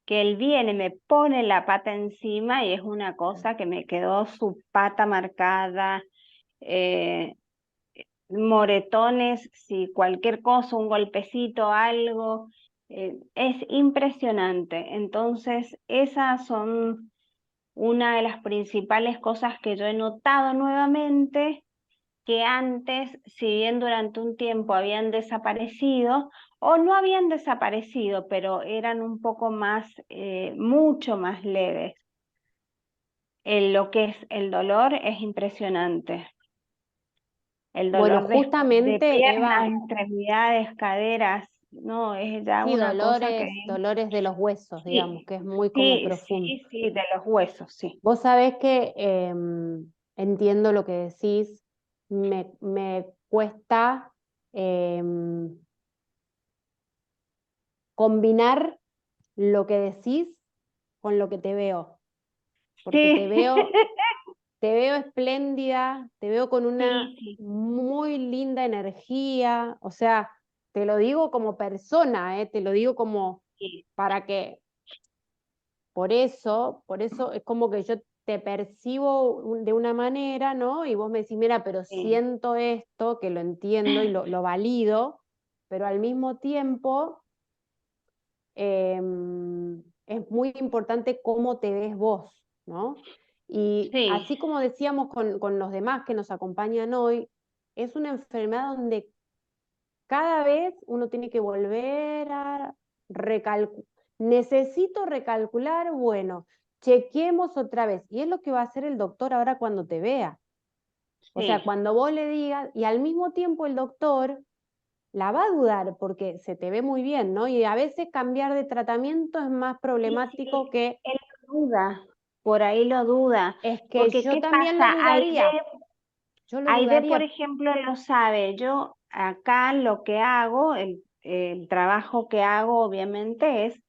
que él viene, me pone la pata encima y es una cosa que me quedó su pata marcada, eh, moretones, si cualquier cosa, un golpecito, algo, es impresionante. Entonces, esas son una de las principales cosas que yo he notado nuevamente, que antes, si bien durante un tiempo habían desaparecido, o no habían desaparecido, pero eran un poco más, mucho más leves. Lo que es el dolor es impresionante. El Bueno, dolor de justamente, piernas, Eva, extremidades, caderas, no, es ya sí, una cosa que... dolores de los huesos, digamos, Sí, que es muy como sí, profundo. sí, sí, de los huesos, sí. Vos sabés que entiendo lo que decís, me cuesta em, combinar lo que decís con lo que te veo, porque Sí, te veo espléndida, te veo con una sí, sí, muy linda energía, o sea, te lo digo como persona, te lo digo como sí, para que, por eso es como que yo te percibo de una manera, ¿no? Y vos me decís, mira, pero sí, siento esto, que lo entiendo y lo valido, pero al mismo tiempo es muy importante cómo te ves vos, ¿no? Y sí, así como decíamos con los demás que nos acompañan hoy, es una enfermedad donde cada vez uno tiene que volver a recalcular. Necesito recalcular, bueno, chequemos otra vez. Y es lo que va a hacer el doctor ahora cuando te vea. O sea, sí, cuando vos le digas, y al mismo tiempo el doctor la va a dudar porque se te ve muy bien, ¿no? Y a veces cambiar de tratamiento es más sí, problemático sí, que él lo duda, por ahí lo duda, es que porque yo ¿qué también lo pasa? dudaría, yo lo Aide, por dudaría. ejemplo, lo sabe. Yo acá lo que hago, el trabajo que hago, obviamente, es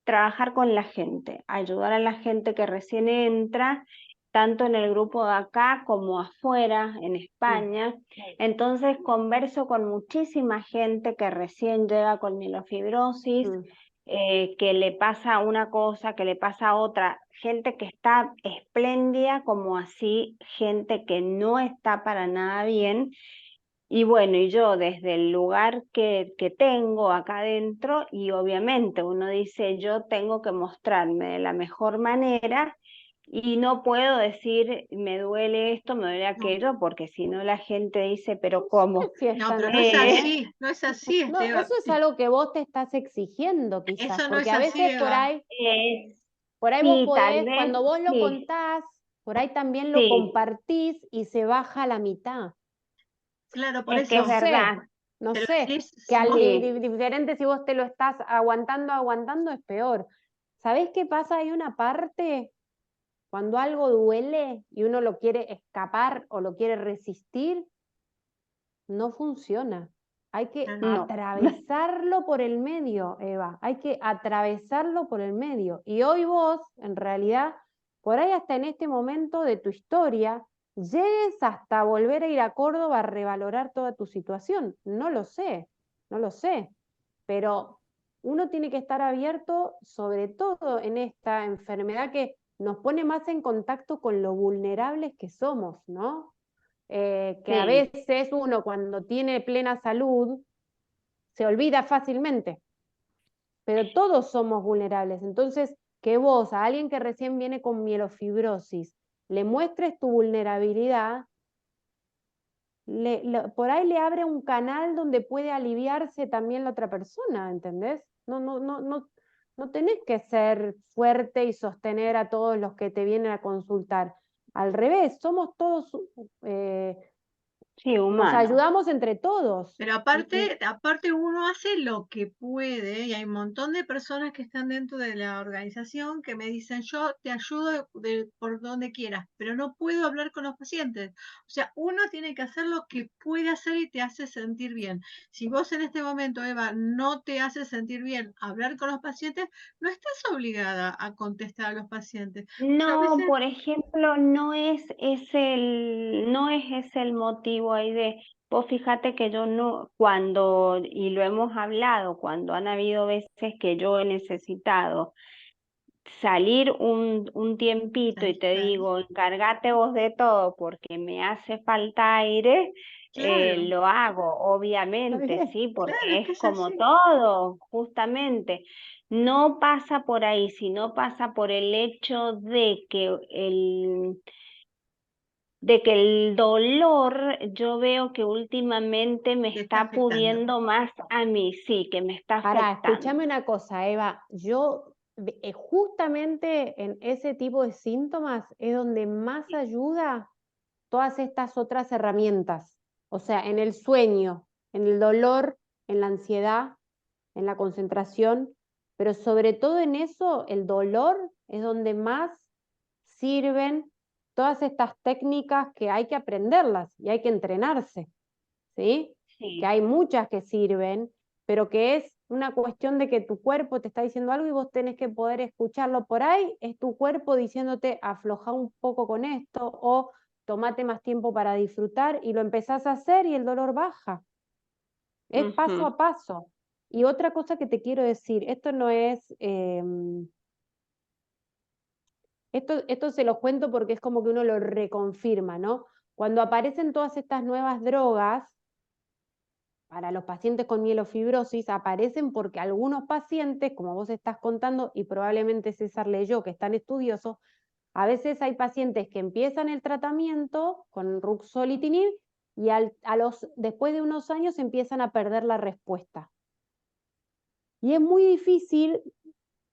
trabajar con la gente, ayudar a la gente que recién entra, tanto en el grupo de acá como afuera, en Mm, España. Entonces, converso con muchísima gente que recién llega con mielofibrosis, mm. que le pasa una cosa, que le pasa otra, gente que está espléndida, como así, gente que no está para nada bien. Y bueno, y yo desde el lugar que tengo acá adentro, y obviamente uno dice, yo tengo que mostrarme de la mejor manera y no puedo decir, me duele esto, me duele No, aquello, porque si no la gente dice, pero No sé ¿cómo? si es no, tan pero no es así, ¿eh? así, no es así, No, eso es algo que vos te estás exigiendo quizás, Eso no porque es a así, veces Eva. por ahí vos Sí, tal podés, vez, cuando vos lo sí, contás, por ahí también lo sí, compartís y se baja a la mitad. Claro, por es que es No eso. sé, verdad, no Pero sé, decís, que si vos, sí, diferente si vos te lo estás aguantando, aguantando es peor. ¿Sabés qué pasa? Hay una parte cuando algo duele y uno lo quiere escapar o lo quiere resistir, no funciona. Hay que claro, no. atravesarlo por el medio, Eva. Hay que atravesarlo por el medio. Y hoy vos, en realidad, por ahí hasta en este momento de tu historia, llegues hasta volver a ir a Córdoba a revalorar toda tu situación. No lo sé, no lo sé. Pero uno tiene que estar abierto, sobre todo en esta enfermedad que nos pone más en contacto con lo vulnerables que somos, ¿no? Que a Sí, veces uno cuando tiene plena salud se olvida fácilmente, pero todos somos vulnerables. Entonces, que vos a alguien que recién viene con mielofibrosis le muestres tu vulnerabilidad, por ahí le abre un canal donde puede aliviarse también la otra persona, ¿entendés? No tenés que ser fuerte y sostener a todos los que te vienen a consultar. Al revés, somos todos eh, sí, nos humano. ayudamos entre todos. pero aparte uno hace lo que puede y hay un montón de personas que están dentro de la organización que me dicen yo te ayudo por donde quieras, pero no puedo hablar con los pacientes. O sea, uno tiene que hacer lo que puede hacer y te hace sentir bien. Si vos en este momento, Eva, no te hace sentir bien hablar con los pacientes, no estás obligada a contestar a los pacientes. O sea, a No, veces, por ejemplo, no es ese el motivo ahí de, vos fíjate que yo no, cuando, y lo hemos hablado, cuando han habido veces que yo he necesitado salir un tiempito y te Claro, digo, encárgate vos de todo porque me hace falta aire, claro, lo hago, Está obviamente, bien. sí, claro, porque es es que es como así. todo, justamente. No pasa por ahí, sino pasa por el hecho de que el dolor yo veo que últimamente me Te está está afectando. pudiendo más a mí, sí, que me está Pará, afectando. escúchame una cosa, Eva. Yo justamente en ese tipo de síntomas es donde más ayuda todas estas otras herramientas. O sea, en el sueño, en el dolor, en la ansiedad, en la concentración, pero sobre todo en eso, el dolor es donde más sirven todas estas técnicas que hay que aprenderlas y hay que entrenarse, ¿sí? Que Sí, hay muchas que sirven, pero que es una cuestión de que tu cuerpo te está diciendo algo y vos tenés que poder escucharlo por ahí, es tu cuerpo diciéndote afloja un poco con esto o tomate más tiempo para disfrutar y lo empezás a hacer y el dolor baja. Es paso ujú, a paso. Y otra cosa que te quiero decir, esto no es, esto se lo cuento porque es como que uno lo reconfirma, ¿no? Cuando aparecen todas estas nuevas drogas, para los pacientes con mielofibrosis aparecen porque algunos pacientes, como vos estás contando, y probablemente César leyó, que están estudiosos, a veces hay pacientes que empiezan el tratamiento con ruxolitinib y después de unos años empiezan a perder la respuesta. Y es muy difícil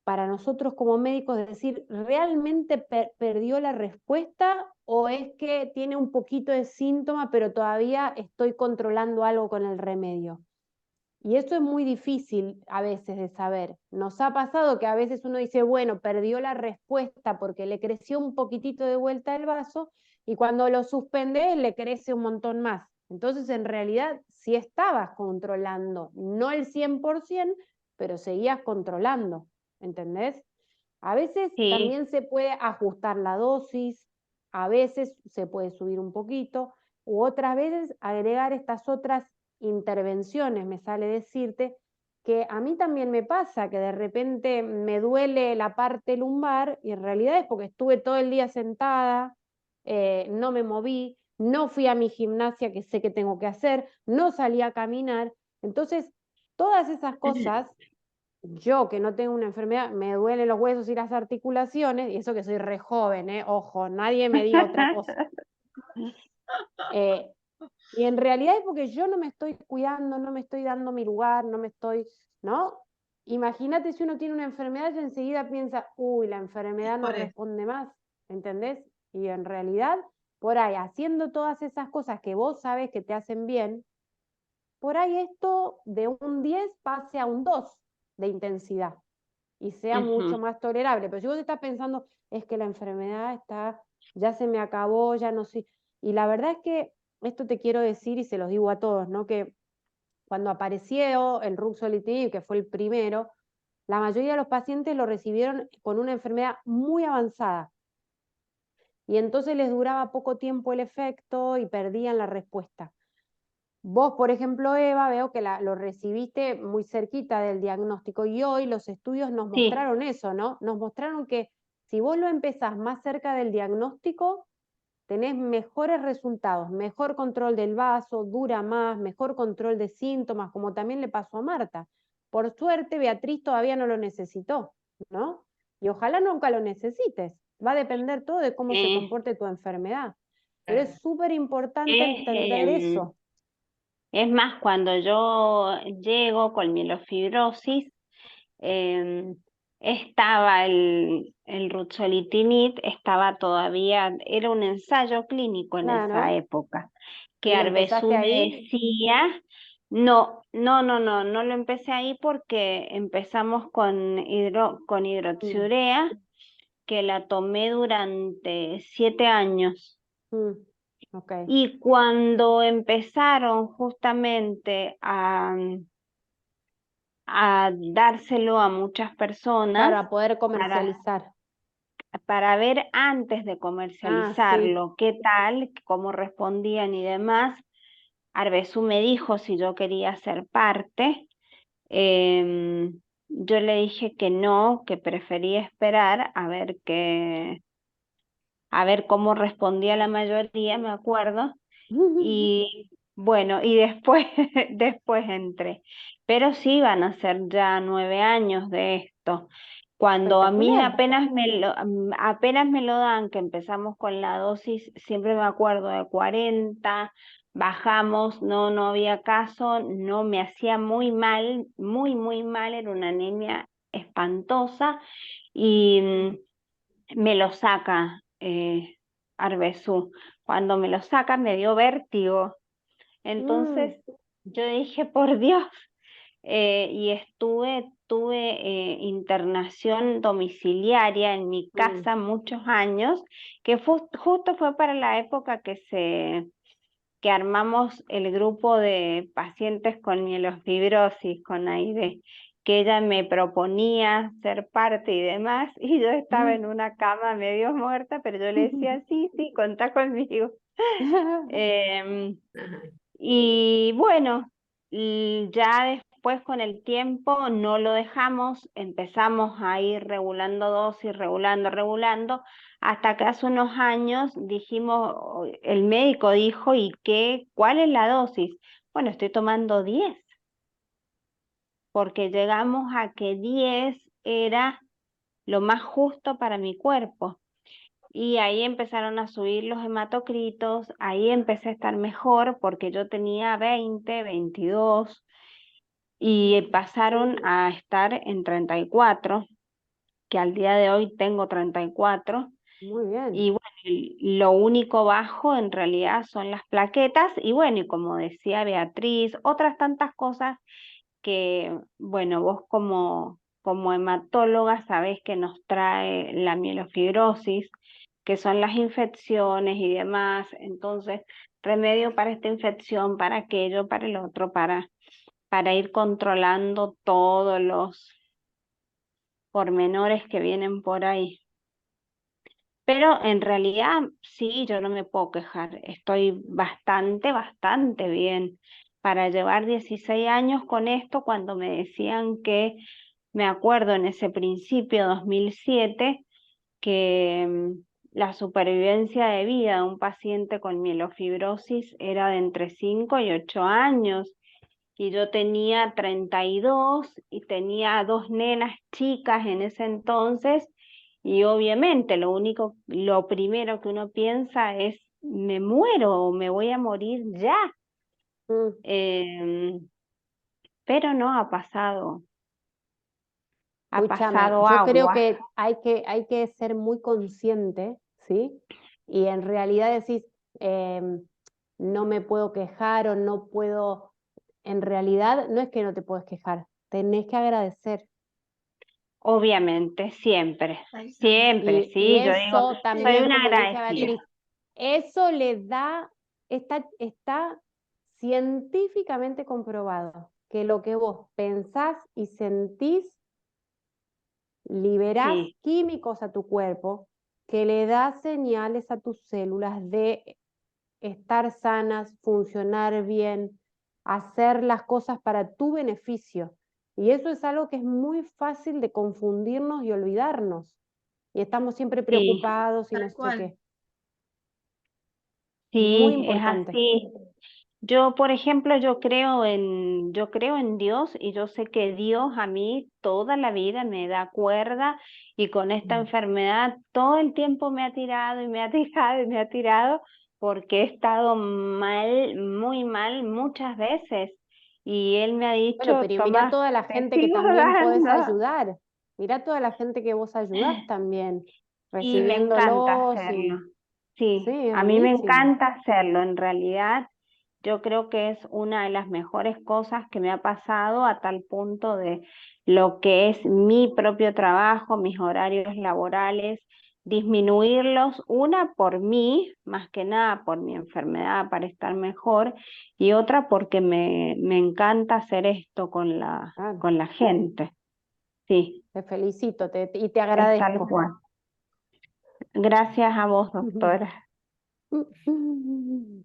para nosotros como médicos decir, ¿realmente perdió la respuesta o es que tiene un poquito de síntoma, pero todavía estoy controlando algo con el remedio? Y eso es muy difícil a veces de saber. Nos ha pasado que a veces uno dice, bueno, perdió la respuesta porque le creció un poquitito de vuelta el vaso y cuando lo suspende le crece un montón más. Entonces, en realidad, sí estabas controlando, no el 100%, pero seguías controlando, ¿entendés? A veces sí, también se puede ajustar la dosis, a veces se puede subir un poquito, u otras veces agregar estas otras intervenciones, me sale decirte, que a mí también me pasa que de repente me duele la parte lumbar y en realidad es porque estuve todo el día sentada, no me moví, no fui a mi gimnasia que sé que tengo que hacer, no salí a caminar. Entonces, todas esas cosas, yo que no tengo una enfermedad, me duelen los huesos y las articulaciones, y eso que soy re joven, ojo, nadie me diga otra cosa. Eh, y en realidad es porque yo no me estoy cuidando, no me estoy dando mi lugar, no me estoy, ¿no? Imagínate si uno tiene una enfermedad y enseguida piensa, uy, la Es enfermedad no por eso. responde más, ¿entendés? Y en realidad, por ahí, haciendo todas esas cosas que vos sabes que te hacen bien, por ahí esto de un 10 pase a un 2 de intensidad y sea mucho ujú. más tolerable. Pero si vos estás pensando, es que la enfermedad está, ya se me acabó, ya no sé. Y la verdad es que esto te quiero decir y se los digo a todos, ¿no? Que cuando apareció el ruxolitinib, que fue el primero, la mayoría de los pacientes lo recibieron con una enfermedad muy avanzada. Y entonces les duraba poco tiempo el efecto y perdían la respuesta. Vos, por ejemplo, Eva, veo que lo recibiste muy cerquita del diagnóstico y hoy los estudios nos Sí, mostraron eso, ¿no? Nos mostraron que si vos lo empezás más cerca del diagnóstico, tenés mejores resultados, mejor control del vaso, dura más, mejor control de síntomas, como también le pasó a Marta. Por suerte, Beatriz todavía no lo necesitó, ¿no? Y ojalá nunca lo necesites. Va a depender todo de cómo se eh, comporte tu enfermedad. Pero es súper importante es, entender eso. es más, cuando yo llego con mielofibrosis, em, estaba el ruxolitinib, estaba todavía, era un ensayo clínico en esa Claro. época, que ¿Y lo empezaste Arbesú me ahí? decía, no, no, no, no, no lo empecé ahí porque empezamos con Mm, hidroxiurea, que la tomé durante 7 años. mm, ok. Y cuando empezaron justamente a dárselo a muchas Claro, personas a poder para, comercializar. para ver antes de Ah, sí. comercializarlo qué tal, cómo respondían y demás, Arbesú me dijo si yo quería ser parte. em, yo le dije que no, que prefería esperar a ver cómo respondía la mayoría, me acuerdo. Y bueno, y después, después entré. Pero sí van a ser ya 9 años de esto. Cuando a mí Espectacular. apenas me lo dan, que empezamos con la dosis, siempre me acuerdo de 40, bajamos, no había caso, no me hacía muy mal, muy mal, era una anemia espantosa y me lo saca Arbesú. Cuando me lo saca me dio vértigo. Mm, Entonces yo dije, por Dios, y tuve internación domiciliaria en mi mm. casa muchos años, que justo fue para la época que armamos el grupo de pacientes con mielofibrosis, con Aide, que ella me proponía ser parte y demás, y yo estaba en una cama medio muerta, pero yo le decía, sí, sí, contá conmigo. Em, Ajá. y bueno, ya después con el tiempo no lo dejamos, empezamos a ir regulando dosis, regulando, hasta que hace unos años dijimos, el médico dijo, ¿y qué? ¿Cuál es la dosis? Bueno, estoy tomando 10, porque llegamos a que 10 era lo más justo para mi cuerpo. Y ahí empezaron a subir los hematocritos, ahí empecé a estar mejor porque yo tenía 20, 22 y pasaron a estar en 34, que al día de hoy tengo 34. Muy bien. Y bueno, lo único bajo en realidad son las plaquetas y bueno, y como decía Beatriz, otras tantas cosas que, bueno, vos como hematóloga sabés que nos trae la mielofibrosis, que son las infecciones y demás. Entonces, remedio para esta infección, para aquello, para el otro, para ir controlando todos los pormenores que vienen por ahí. Pero en realidad, sí, yo no me puedo quejar. Estoy bastante bien para llevar 16 años con esto. Cuando me decían que, me acuerdo en ese principio, 2007, que la supervivencia de vida de un paciente con mielofibrosis era de entre 5 y 8 años. Y yo tenía 32 y tenía 2 nenas chicas en ese entonces. Y obviamente lo primero que uno piensa es, me muero o me voy a morir ya. Mm. Em, pero no ha Escúchame, pasado yo creo agua. que hay que ser muy consciente, ¿sí? Y en realidad decís, no me puedo quejar o no puedo, en realidad no es que no te puedes quejar, tenés que agradecer. Obviamente, siempre, Exactamente. siempre, Y sí, yo digo, eso soy también, una como dice agradecida. Beatriz, eso le da, está científicamente comprobado que lo que vos pensás y sentís liberás Sí, químicos a tu cuerpo que le da señales a tus células de estar sanas, funcionar bien, hacer las cosas para tu beneficio. Y eso es algo que es muy fácil de confundirnos y olvidarnos. Y estamos siempre sí, preocupados y no Tal sé cual. qué. Muy sí, es importante. así. Yo, por ejemplo, yo creo en Dios y yo sé que Dios a mí toda la vida me da cuerda y con esta enfermedad todo el tiempo me ha tirado y me ha tirado y me ha tirado porque he estado mal, muy mal muchas veces y Él me ha Bueno, dicho, pero y mirá Tomás, toda la te gente que sigo también podés dando. ayudar. Mirá toda la gente que vos ayudás también, Y me encanta recibiéndolos y hacerlo. sí, Sí, es a mí me buenísimo. encanta hacerlo. En realidad, yo creo que es una de las mejores cosas que me ha pasado a tal punto de lo que es mi propio trabajo, mis horarios laborales, disminuirlos, una por mí, más que nada por mi enfermedad, para estar mejor, y otra porque me encanta hacer esto Claro, con la gente. Sí, te felicito y te es tal agradezco. cual. Gracias a vos, doctora. Bueno,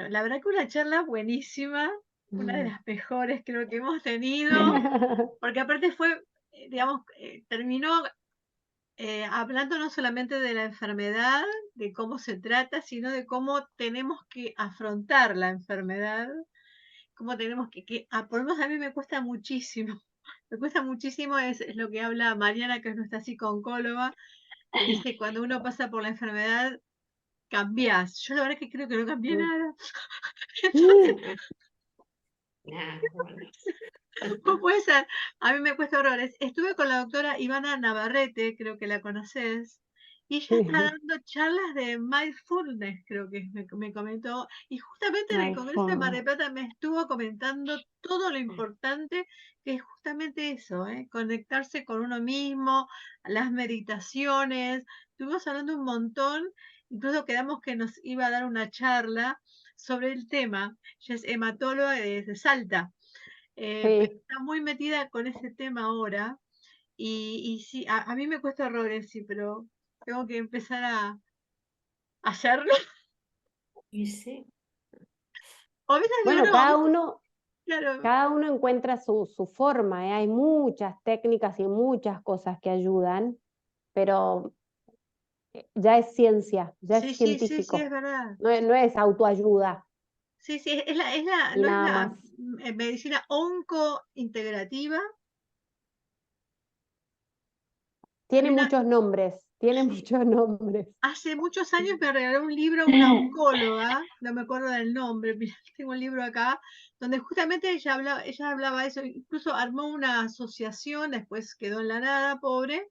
la verdad que una charla buenísima. una de las mejores creo que hemos tenido, porque aparte fue, digamos, terminó hablando no solamente de la enfermedad, de cómo se trata, sino de cómo tenemos que afrontar la enfermedad, cómo tenemos por lo menos a mí me cuesta muchísimo, me cuesta muchísimo, es lo que habla Mariana, que es nuestra psicooncóloga, que dice, cuando uno pasa por la enfermedad, cambiás. Yo la verdad que creo que no cambié nada. Entonces, Bueno. ¿cómo puede ser? A mí me cuesta horrores. Estuve con la doctora Ivana Navarrete, creo que la conoces, y ella está dando charlas de mindfulness, creo que me comentó, y justamente en el Congreso de Mar del Plata me estuvo comentando todo lo importante que es justamente eso, conectarse con uno mismo, las meditaciones. Estuvimos hablando un montón, incluso quedamos que nos iba a dar una charla sobre el tema. Ella es hematóloga de Salta. Pero Sí. está muy metida con ese tema ahora. Y sí, a mí me cuesta horrores, sí, pero tengo que empezar a hacerlo. Y sí. O a veces digo, Bueno, no, a veces, claro, cada uno encuentra su forma, ¿eh? Hay muchas técnicas y muchas cosas que ayudan, pero ya es ciencia, ya es sí, sí, sí, sí, es científico, verdad. no es autoayuda Sí, sí, y no es nada la más. medicina oncointegrativa. Hay Tiene una, muchos nombres, tiene sí, muchos nombres. hace muchos años me regaló un libro una oncóloga, no me acuerdo del nombre, pero tengo el libro acá, donde justamente ella hablaba de eso, incluso armó una asociación, después quedó en la nada, pobre,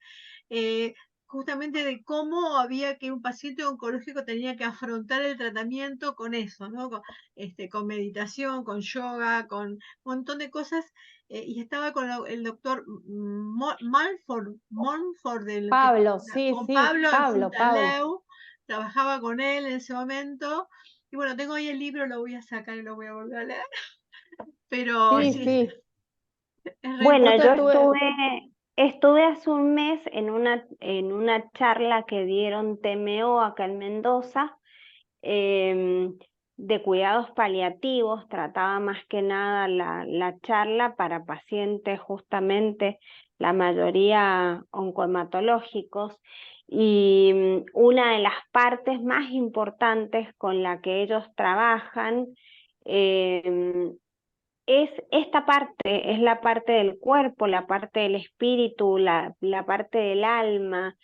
eh, justamente de cómo había que un paciente oncológico tenía que afrontar el tratamiento con eso, ¿no? Con meditación, con yoga, con un montón de cosas, y estaba con el doctor Monfort, Pablo, sí, con sí, Pablo en Pablo. Funtaleu, trabajaba con él en ese momento, y bueno, tengo ahí el libro, lo voy a sacar y lo voy a volver a leer, pero Sí, sí, sí. es re Bueno, Justo yo importante. estuve, estuve hace un mes en una charla que dieron TMO acá en Mendoza, em, de cuidados paliativos. Trataba más que nada la charla para pacientes, justamente la mayoría oncohematológicos, y una de las partes más importantes con la que ellos trabajan es esta parte, es la parte del cuerpo, la parte del espíritu, la parte del alma,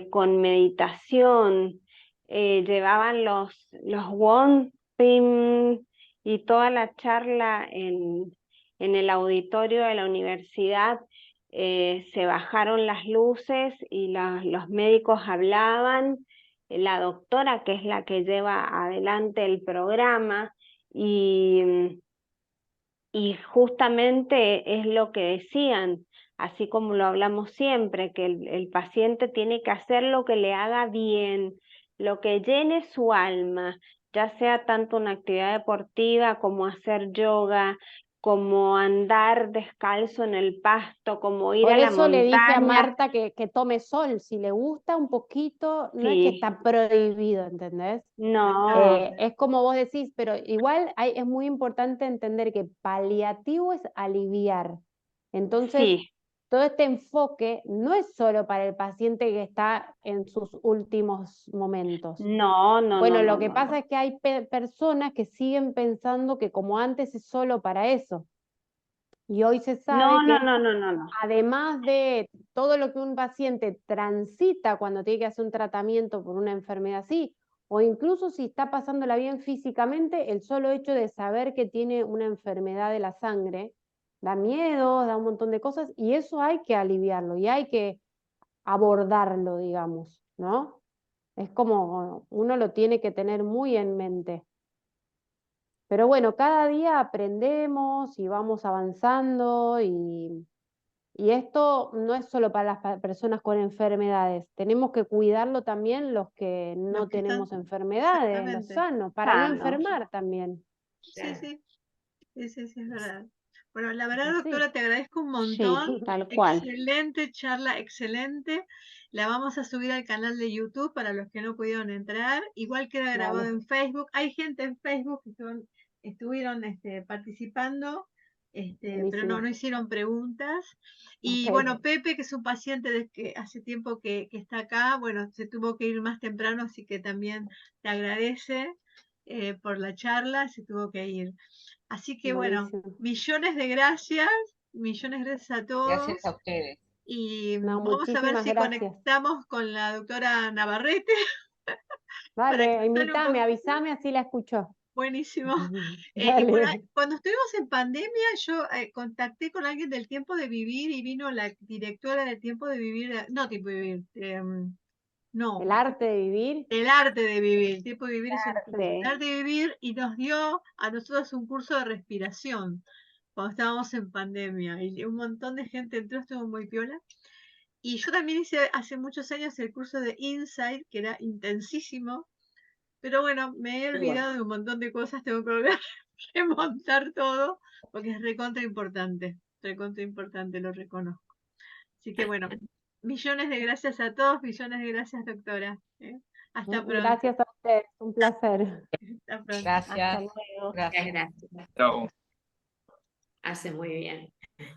con meditación. Llevaban los Won y toda la charla en el auditorio de la universidad. Se bajaron las luces y los médicos hablaban, la doctora, que es la que lleva adelante el programa, y justamente es lo que decían, así como lo hablamos siempre, que el paciente tiene que hacer lo que le haga bien, lo que llene su alma, ya sea tanto una actividad deportiva como hacer yoga, como andar descalzo en el pasto, como ir por a la eso le dije a montaña. Marta que tome sol, si le gusta un poquito, no es que Sí, está prohibido, ¿entendés? no, Exactamente. Es como vos decís, pero igual es muy importante entender que paliativo es aliviar. Entonces, sí, todo este enfoque no es solo para el paciente que está en sus últimos momentos. no, no, no, Bueno, no, lo que no, pasa no. es que hay personas que siguen pensando que como antes es solo para eso. Y hoy se No, sabe no, que no, no, no, no. además de todo lo que un paciente transita cuando tiene que hacer un tratamiento por una enfermedad así, o incluso si está pasándola bien físicamente, el solo hecho de saber que tiene una enfermedad de la sangre da miedo, da un montón de cosas, y eso hay que aliviarlo y hay que abordarlo, digamos, ¿no? Es como uno lo tiene que tener muy en mente. Pero bueno, cada día aprendemos y vamos avanzando y esto no es solo para las personas con enfermedades, tenemos que cuidarlo también los que Los no que están, tenemos enfermedades, los exactamente. sanos, para no Sanos. enfermar también. Sí, sí, sí, sí, sí, es verdad. Bueno, la verdad, Así, doctora, te agradezco un Sí, montón. tal cual. Excelente charla, excelente. La vamos a subir al canal de YouTube para los que no pudieron entrar. Igual queda grabado dale. en Facebook. Hay gente en Facebook estuvieron participando, pero Buenísimo. no hicieron preguntas. Y Ok. bueno, Pepe, que es un paciente de que hace tiempo que está acá, bueno, se tuvo que ir más temprano, así que también te agradece por la charla, se tuvo que ir. Así que bueno, Buenísimo. millones de gracias a todos. Gracias a ustedes. Y No, vamos a ver muchísimas si gracias. conectamos con la doctora Navarrete para que Dale, nos hable un invítame, poquito. avísame, así la escucho. Buenísimo. Y Dale. cuando estuvimos en pandemia, yo contacté con alguien del Tiempo de Vivir y vino la directora del Tiempo de Vivir, no Tiempo de Vivir, no, El arte de vivir. el arte de vivir. El Tiempo de Vivir es un curso. Sí. El arte de vivir y nos dio a nosotros un curso de respiración cuando estábamos en pandemia y un montón de gente entró, estuvo muy piola. Y yo también hice hace muchos años el curso de Insight, que era intensísimo, pero bueno, me he Qué olvidado de un montón de cosas, tengo que volver a montar todo, porque es recontra importante, lo reconozco. Así que bueno, millones de gracias a todos, millones de gracias, doctora. Hasta pronto, Gracias a ustedes, un placer. hasta pronto. Hasta Gracias. luego. Gracias. Muchas gracias. Chao. Hace muy bien.